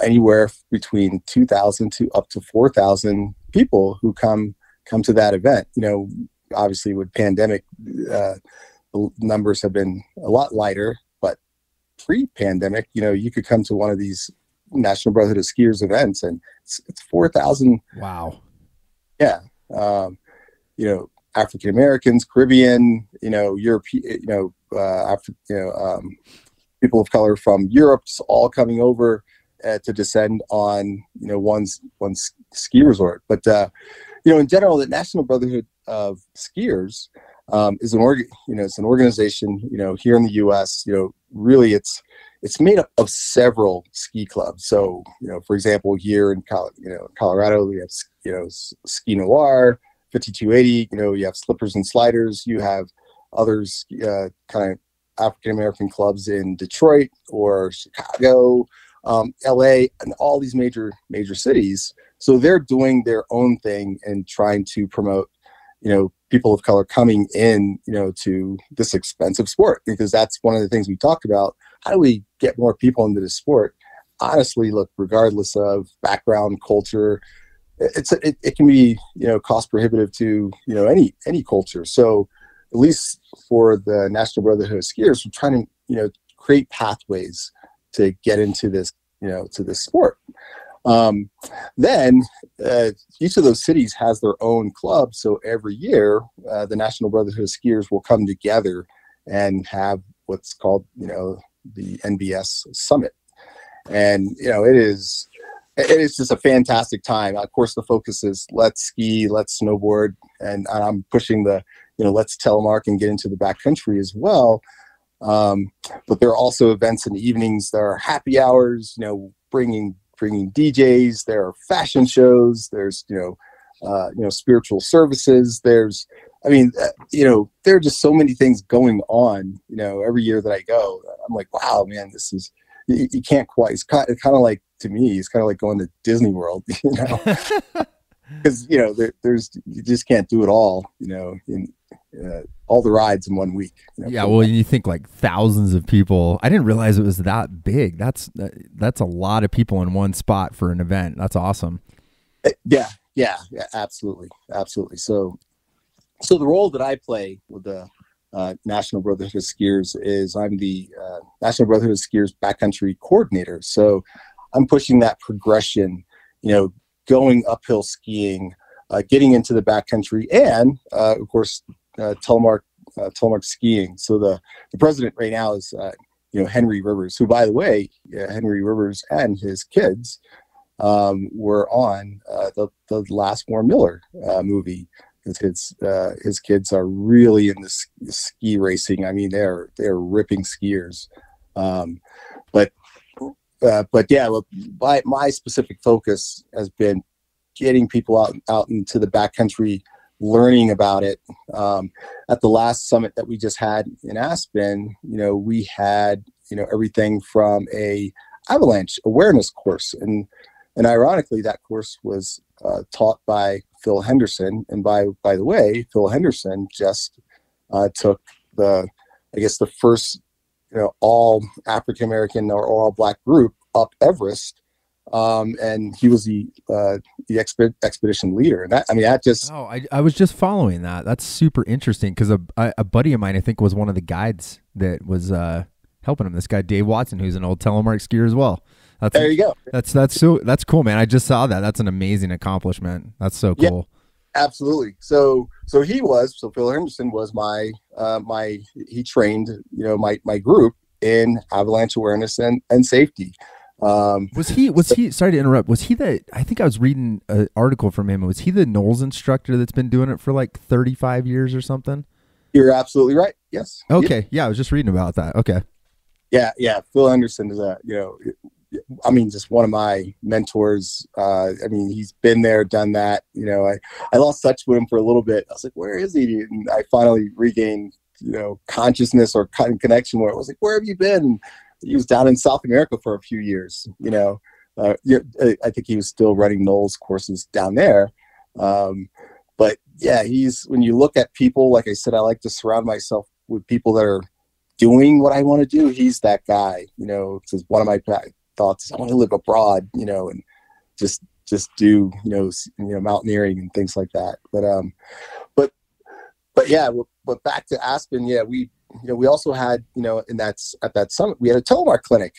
anywhere between 2,000 to up to 4,000 people who come to that event. Obviously with pandemic, the numbers have been a lot lighter, but pre-pandemic, you could come to one of these National Brotherhood of Skiers events and it's 4,000. Wow. Yeah. African Americans, Caribbean, European, people of color from Europe, all coming over to descend on, one ski resort. But, in general, the National Brotherhood of Skiers is it's an organization, here in the U.S., really it's made up of several ski clubs. So, for example, here in Colorado, we have, Ski Noir, 5280, you have Slippers and Sliders, you have others, kind of African-American clubs in Detroit or Chicago, LA, and all these major cities. So they're doing their own thing and trying to promote, people of color coming in, to this expensive sport, because that's one of the things we talk about. How do we get more people into this sport? Honestly, look, regardless of background, culture, it can be, cost prohibitive to, any culture. So at least for the National Brotherhood of Skiers, we're trying to, create pathways to get into this, to this sport. Then each of those cities has their own club. So every year, the National Brotherhood of Skiers will come together and have what's called, the NBS Summit. And, it is just a fantastic time. Of course, the focus is let's ski, let's snowboard, and I'm pushing the, let's telemark and get into the backcountry as well. But there are also events in the evenings. There are happy hours, bringing DJs. There are fashion shows. There's, spiritual services. There's, there are just so many things going on, every year that I go. I'm like, wow, man, this is, you can't quite, it's kind of like, to me, it's kind of like going to Disney World, because, there's, you just can't do it all, in all the rides in 1 week. Yeah. Well, you think like thousands of people. I didn't realize it was that big. That's a lot of people in one spot for an event. That's awesome. Yeah, absolutely. So the role that I play with the National Brotherhood of Skiers is I'm the National Brotherhood of Skiers backcountry coordinator. So I'm pushing that progression, going uphill skiing, getting into the backcountry, and of course, telemark skiing. So the president right now is Henry Rivers, who, by the way, Henry Rivers and his kids were on the last Warren Miller movie. His kids are really in the ski racing. I mean, they're ripping skiers. But yeah, well, my specific focus has been getting people out into the backcountry, learning about it. At the last summit that we just had in Aspen, we had, everything from a Avalanche awareness course. And ironically, that course was taught by Phil Henderson. And by the way, Phil Henderson just took the first, all African-American or all Black group up Everest. And he was the expedition leader. And that just... Oh, I was just following that. That's super interesting, because a buddy of mine, I think, was one of the guides that was helping him. This guy, Dave Watson, who's an old Telemark skier as well. There you go. That's cool, man. I just saw that. That's an amazing accomplishment. That's so cool. Yeah, absolutely. So Phil Henderson was he trained, my group in avalanche awareness and safety. Was he, sorry to interrupt, I think I was reading an article from him. Was he the Knowles instructor that's been doing it for like 35 years or something? You're absolutely right. Yes. Okay. Yeah. I was just reading about that. Okay. Yeah. Phil Henderson is just one of my mentors. He's been there, done that. I lost touch with him for a little bit. I was like, where is he? And I finally regained, consciousness or connection where I was like, where have you been? He was down in South America for a few years, I think he was still running Knowles courses down there. But yeah, when you look at people, like I said, I like to surround myself with people that are doing what I want to do, he's that guy, because one of my thoughts is I want to live abroad, and just do, mountaineering and things like that. But yeah, but back to Aspen, yeah, we also had, at that summit, we had a Telemark clinic,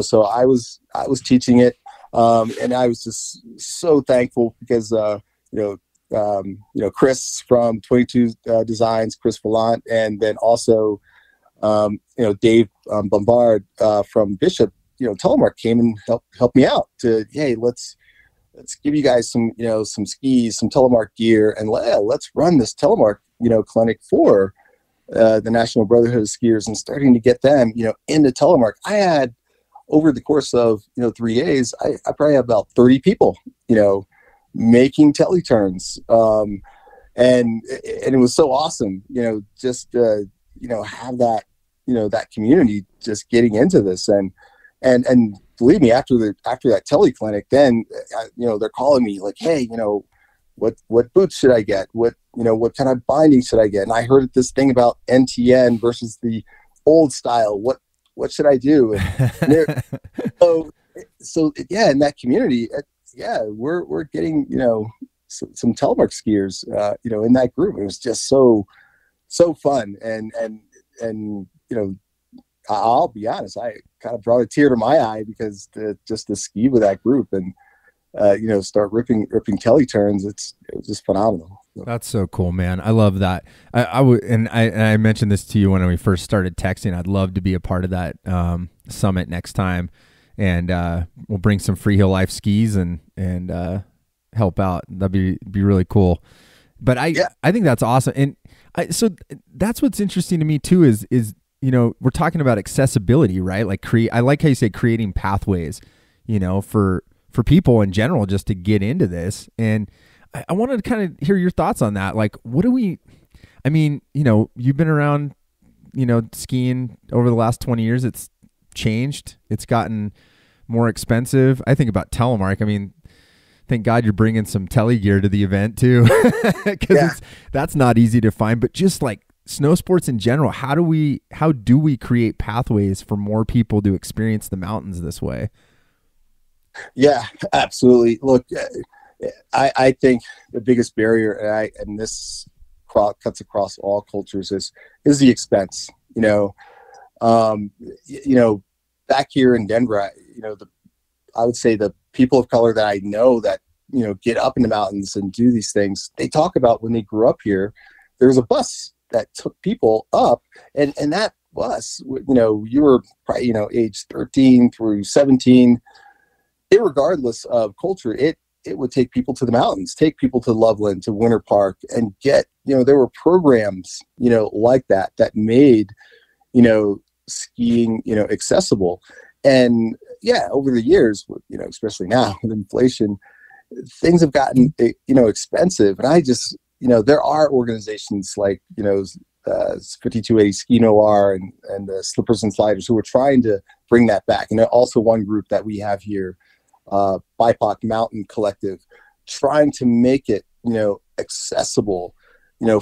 so I was teaching it. And I was just so thankful because, Chris from 22 Designs, Chris Volant, and then also, Dave Bombard from Bishop, Telemark came and helped me out to, hey, let's give you guys some, some skis, some Telemark gear, and let's run this Telemark, clinic for the National Brotherhood of Skiers, and starting to get them, into Telemark. I had, over the course of 3 days, I probably had about 30 people, making tele turns, and it was so awesome, just have that, that community just getting into this, and believe me, after that tele clinic, then they're calling me like, hey, what boots should I get? What kind of binding should I get? And I heard this thing about NTN versus the old style. What should I do? And so yeah, in that community, yeah, we're getting, some Telemark skiers, in that group. It was just so fun. And, I'll be honest, I kind of brought a tear to my eye because just to ski with that group and, start ripping tele turns. It was just phenomenal. That's so cool, man. I love that. I mentioned this to you when we first started texting. I'd love to be a part of that summit next time, and we'll bring some Freeheel Life skis and help out. That'd be really cool. But I think that's awesome, and so that's what's interesting to me too. Is we're talking about accessibility, right? Like I like how you say creating pathways, for people in general just to get into this. And I wanted to kind of hear your thoughts on that. Like, you've been around, skiing over the last 20 years. It's changed. It's gotten more expensive. I think about Telemark. I mean, thank God you're bringing some tele gear to the event too, because that's not easy to find. But just like snow sports in general, how do we create pathways for more people to experience the mountains this way? Yeah, absolutely. Look, I think the biggest barrier, and this cuts across all cultures, is the expense. Back here in Denver, I would say the people of color that I know that get up in the mountains and do these things, they talk about when they grew up here, there was a bus that took people up, and that bus, you were probably age 13 through 17. Irregardless of culture, it would take people to the mountains, take people to Loveland, to Winter Park, and get, there were programs, like that made, skiing, accessible. And yeah, over the years, especially now with inflation, things have gotten, expensive. And I just, there are organizations like, 5280 Ski Noir and Slippers and Sliders who are trying to bring that back. And also one group that we have here, BIPOC Mountain Collective, trying to make it, accessible,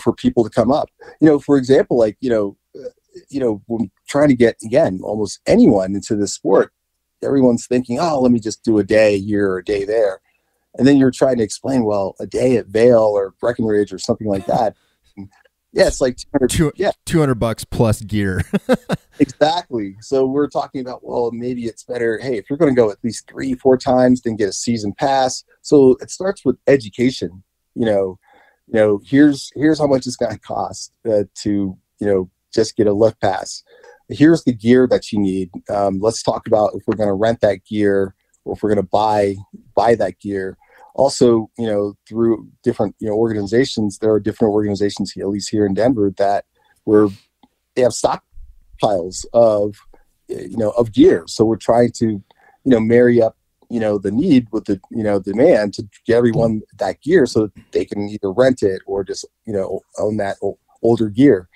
for people to come up. For example, like, when trying to get, again, almost anyone into this sport, everyone's thinking, oh, let me just do a day here or a day there. And then you're trying to explain, well, a day at Vail or Breckenridge or something like that. Yeah, it's like $200 plus gear. Exactly. So we're talking about, well, maybe it's better, hey, if you're going to go at least 3-4 times, then get a season pass. So it starts with education. Here's how much it's going to cost to just get a lift pass. Here's the gear that you need. Let's talk about if we're going to rent that gear or if we're going to buy that gear. Also, through different, organizations, there are different organizations, at least here in Denver, that they have stockpiles of gear. So we're trying to, marry up, the need with the, demand to get everyone that gear so that they can either rent it or just, own that older gear.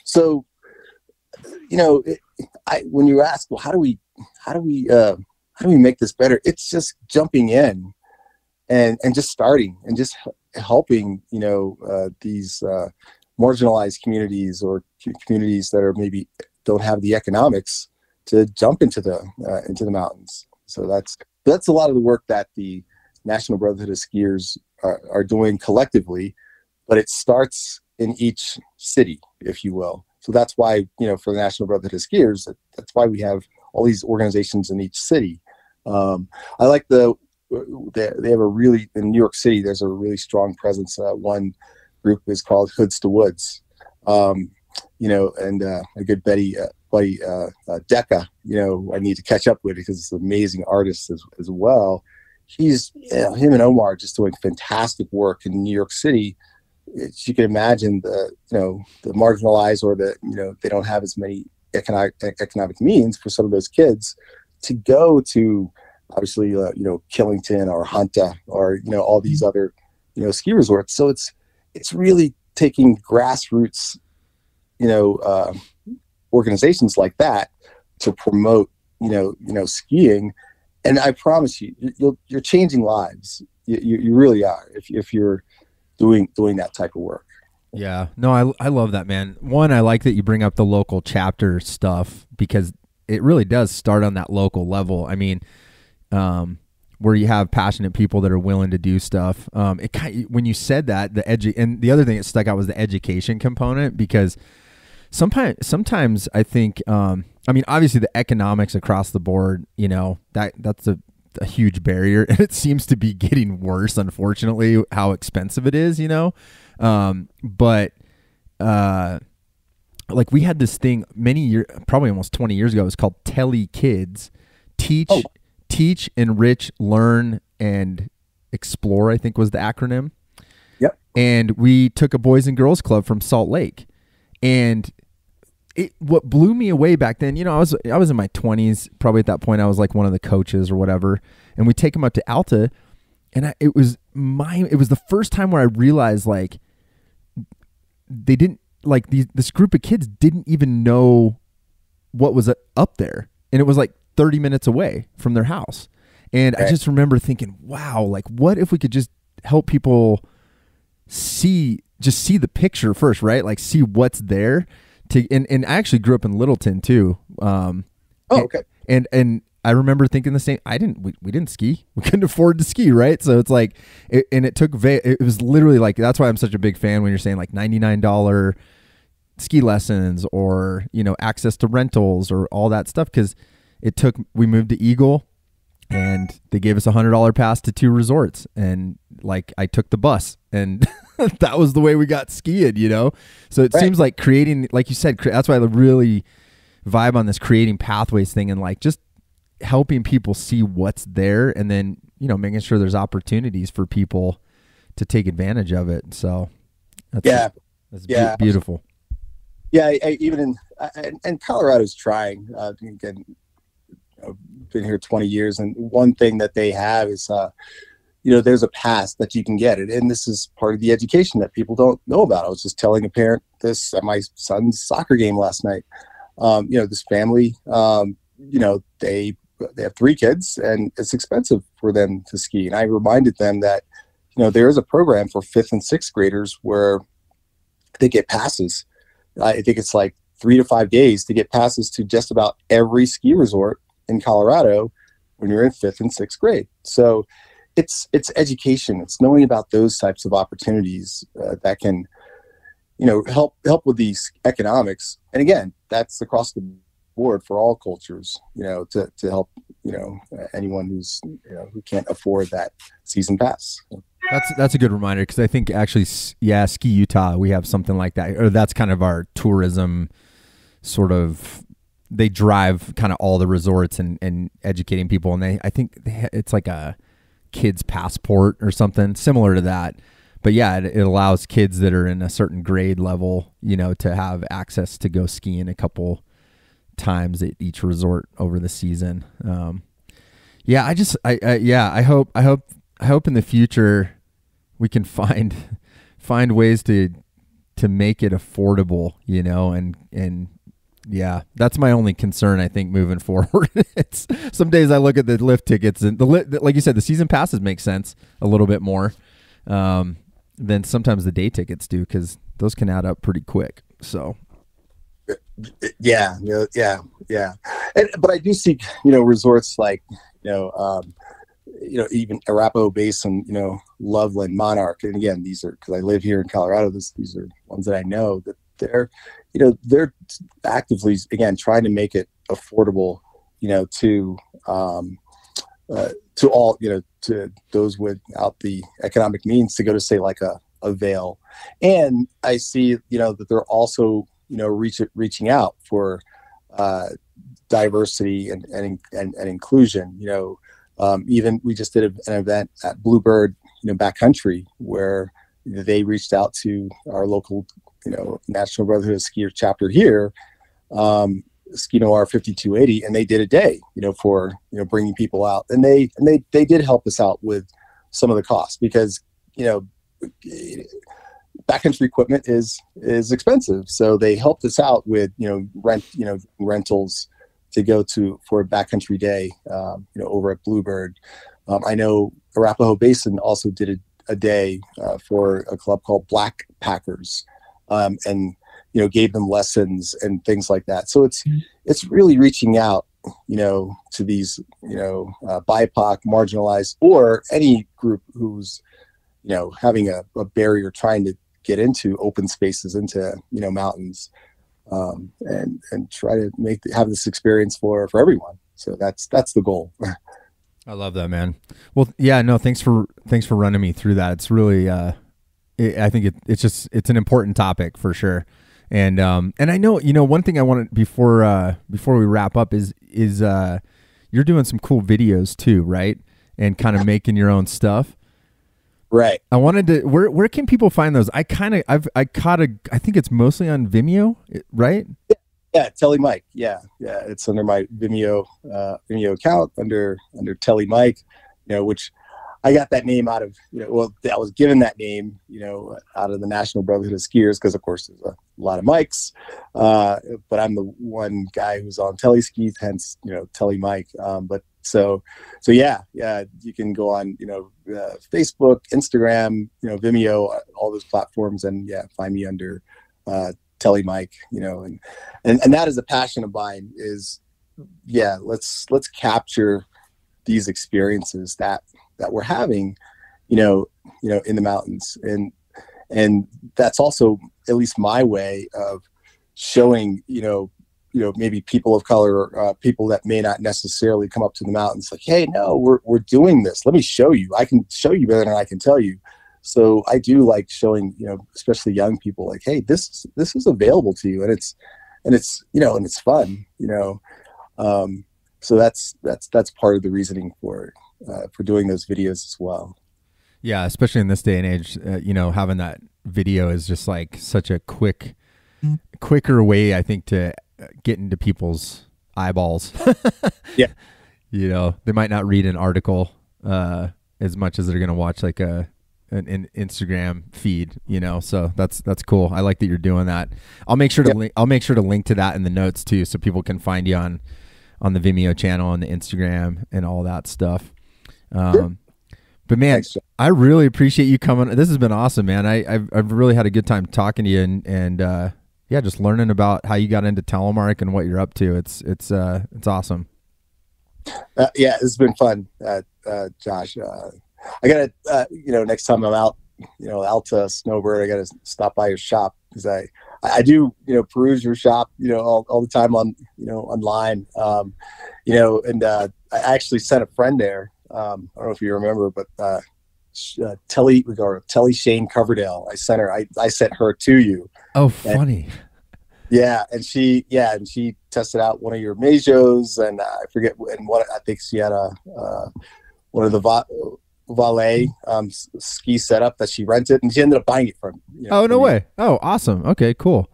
So, when you ask, well, how do we make this better? It's just jumping in and just starting and just helping, these marginalized communities or communities that are maybe don't have the economics to jump into the mountains. So that's a lot of the work that the National Brotherhood of Skiers are doing collectively, but it starts in each city, if you will. So that's why, for the National Brotherhood of Skiers, that's why we have all these organizations in each city. I like they have a really, in New York City, there's a really strong presence. One group is called Hoods to Woods, and a good buddy, Decca, I need to catch up with because it's an amazing artist as well. He's, him and Omar just doing fantastic work in New York City. You can imagine the marginalized, or they don't have as many economic means for some of those kids to go to, obviously, Killington or Hunta or, all these other, ski resorts. So it's really taking grassroots, organizations like that to promote, skiing. And I promise you, you're changing lives. You really are if you're doing that type of work. Yeah, no, I love that, man. One, I like that you bring up the local chapter stuff because it really does start on that local level. I mean, where you have passionate people that are willing to do stuff. When you said that, and the other thing that stuck out was the education component, because sometimes I think, obviously the economics across the board, that's a huge barrier, and it seems to be getting worse, unfortunately, how expensive it is, but like we had this thing probably almost 20 years ago. It was called Tele Kids. Teach, enrich, learn, and explore, I think was the acronym. Yep. And we took a Boys and Girls Club from Salt Lake, and what blew me away back then, I was in my 20s, probably at that point I was like one of the coaches or whatever, and we take them up to Alta, and it was the first time where I realized, like, they didn't, like, this group of kids didn't even know what was up there, and it was like 30 minutes away from their house. And right. I just remember thinking, wow, like, what if we could just help people see the picture first, right? Like, see what's there. And I actually grew up in Littleton too. Okay. And I remember thinking the same. We didn't ski. We couldn't afford to ski, right? So it's like, it was literally like, that's why I'm such a big fan when you're saying like $99 ski lessons, or, access to rentals or all that stuff. Cause we moved to Eagle, and they gave us $100 pass to 2 resorts. And like, I took the bus, and that was the way we got skiing, So it seems like creating, like you said, that's why I really vibe on this creating pathways thing, and like just helping people see what's there, and then, making sure there's opportunities for people to take advantage of it. So that's beautiful. Yeah. Even in Colorado's trying, again, I've been here 20 years, and one thing that they have is, there's a pass that you can get it. And this is part of the education that people don't know about. I was just telling a parent this at my son's soccer game last night. This family, they have 3 kids, and it's expensive for them to ski. And I reminded them that, there is a program for 5th and 6th graders where they get passes. I think it's like 3 to 5 days to get passes to just about every ski resort in Colorado when you're in 5th and 6th grade. So it's education. It's knowing about those types of opportunities that can, help with these economics. And again, that's across the board for all cultures, to help, anyone who's, who can't afford that season pass. That's a good reminder, because I think actually, Ski Utah, we have something like that, or that's kind of our tourism sort of. They drive kind of all the resorts and educating people, and I think it's like a kids passport or something similar to that. But yeah, it allows kids that are in a certain grade level, to have access to go skiing a couple times at each resort over the season. I hope in the future we can find ways to make it affordable, and yeah, that's my only concern, I think, moving forward. It's some days I look at the lift tickets, and like you said, the season passes make sense a little bit more than sometimes the day tickets do, because those can add up pretty quick. So Yeah, yeah. But I do see, resorts like, even Arapahoe Basin, Loveland, Monarch. And again, these are, because I live here in Colorado, these are ones that I know that they're actively, again, trying to make it affordable, to all, to those without the economic means to go to, say, like a Vail. And I see, that they're also, reaching out for diversity and inclusion. Even we just did an event at Bluebird, Backcountry, where they reached out to our local, National Brotherhood of Skiers chapter here, Ski Noir 5280, and they did a day, for bringing people out, and they did help us out with some of the costs, because backcountry equipment is expensive, so they helped us out with rentals to go to for a backcountry day, over at Bluebird. I know Arapahoe Basin also did a day for a club called Black Packers, and gave them lessons and things like that. So it's really reaching out, to these, BIPOC, marginalized, or any group who's, having a barrier trying to get into open spaces, into, mountains, and try to have this experience for everyone. So that's the goal. I love that, man. Well, yeah, no, thanks for running me through that. It's really, I think it's an important topic for sure. And I know, one thing I wanted before we wrap up is you're doing some cool videos too, right? And kind of making your own stuff. Right. I wanted to, where can people find those? I think it's mostly on Vimeo, right? Yeah. Telemark. Yeah. It's under my Vimeo account under Telemark, which I got that name out of, I was given that name, out of the National Brotherhood of Skiers, because of course there's a lot of mics, but I'm the one guy who's on tele skis, hence, Telemark. But so yeah, you can go on, Facebook, Instagram, Vimeo, all those platforms, and find me under Telemark, and that is a passion of mine, is let's capture these experiences that we're having, in the mountains, and that's also at least my way of showing, maybe people of color, people that may not necessarily come up to the mountains, like, hey, no, we're doing this. Let me show you. I can show you better than I can tell you. So I do like showing, especially young people, like, hey, this is available to you, and it's fun, so that's part of the reasoning for doing those videos as well. Yeah, especially in this day and age, having that video is just like such a quicker way, I think, to get into people's eyeballs. Yeah. They might not read an article as much as they're going to watch like an Instagram feed, so that's cool. I like that you're doing that. I'll make sure to I'll make sure to link to that in the notes too, so people can find you on the Vimeo channel and the Instagram and all that stuff. But man, thanks, I really appreciate you coming. This has been awesome, man. I've really had a good time talking to you, and just learning about how you got into Telemark and what you're up to. It's awesome. It's been fun, Josh. I gotta, next time I'm out, Alta Snowbird, I gotta stop by your shop, because I do, peruse your shop, all the time on, online, and I actually sent a friend there. I don't know if you remember, but Telly Shane Coverdale, I sent her to you. Oh, funny. And she tested out one of your Majos, and I forget, and what, I think she had one of the valet ski setup that she rented, and she ended up buying it from. Oh, no way! Oh, awesome. Okay, cool.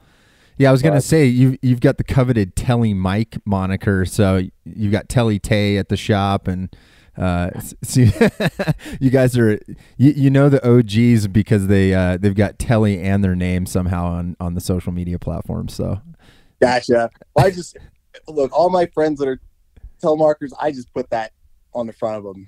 Yeah, I was gonna say you've got the coveted Telly Mike moniker, so you've got Telly Tay at the shop, and see, you guys are the OGs, because they've got Telly and their name somehow on the social media platforms. So, gotcha. I just look, all my friends that are telemarketers, I just put that on the front of them.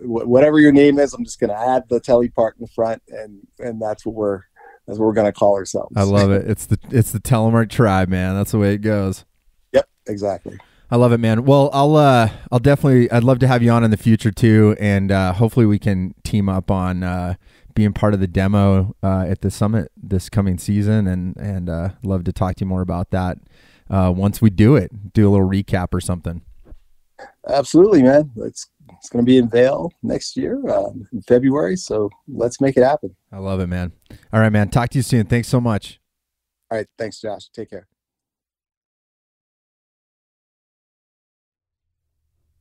Whatever your name is, I'm just gonna add the Telly part in the front, and that's what That's what we're going to call ourselves. I love it. It's the Telemark tribe, man. That's the way it goes. Yep, exactly. I love it, man. Well, I'll definitely, I'd love to have you on in the future too. And hopefully we can team up on being part of the demo at the summit this coming season. And love to talk to you more about that once we do a little recap or something. Absolutely, man. It's going to be in Vail next year in February. So let's make it happen. I love it, man. All right, man. Talk to you soon. Thanks so much. All right. Thanks, Josh. Take care.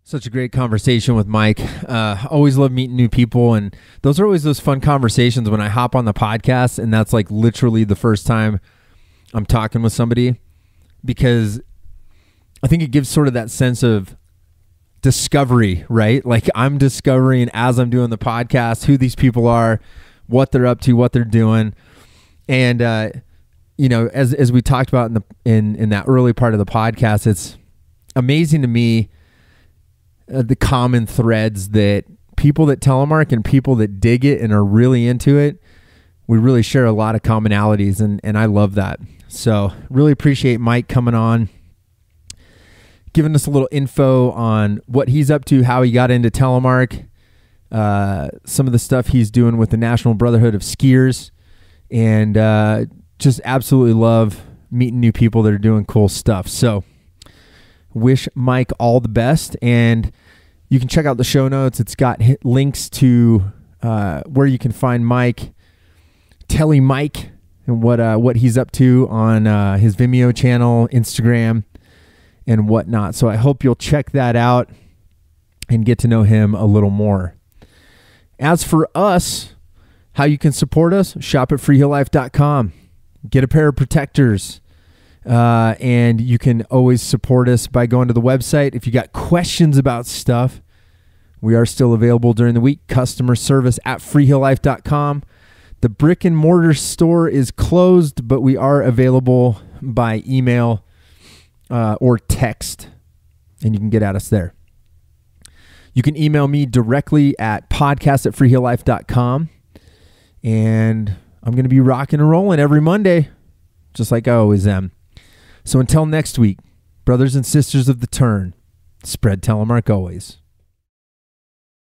Such a great conversation with Mike. Always love meeting new people. And those are always those fun conversations when I hop on the podcast. And that's like literally the first time I'm talking with somebody, because I think it gives sort of that sense of discovery, right? Like I'm discovering as I'm doing the podcast who these people are, what they're up to, what they're doing. And, as we talked about in that early part of the podcast, it's amazing to me the common threads that people that telemark and people that dig it and are really into it, we really share a lot of commonalities, and I love that. So really appreciate Mike coming on, giving us a little info on what he's up to, how he got into telemark, some of the stuff he's doing with the National Brotherhood of Skiers, and just absolutely love meeting new people that are doing cool stuff. So wish Mike all the best, and you can check out the show notes. It's got links to where you can find Mike, Mike, and what he's up to on his Vimeo channel, Instagram, and whatnot. So I hope you'll check that out and get to know him a little more. As for us, how you can support us, shop at freeheellife.com. Get a pair of protectors. And you can always support us by going to the website. If you got questions about stuff, we are still available during the week. Customer service at freeheellife.com. The brick and mortar store is closed, but we are available by email or text, and you can get at us there. You can email me directly at podcast@freeheellife.com, and I'm going to be rocking and rolling every Monday, just like I always am. So until next week, brothers and sisters of the turn, spread telemark always.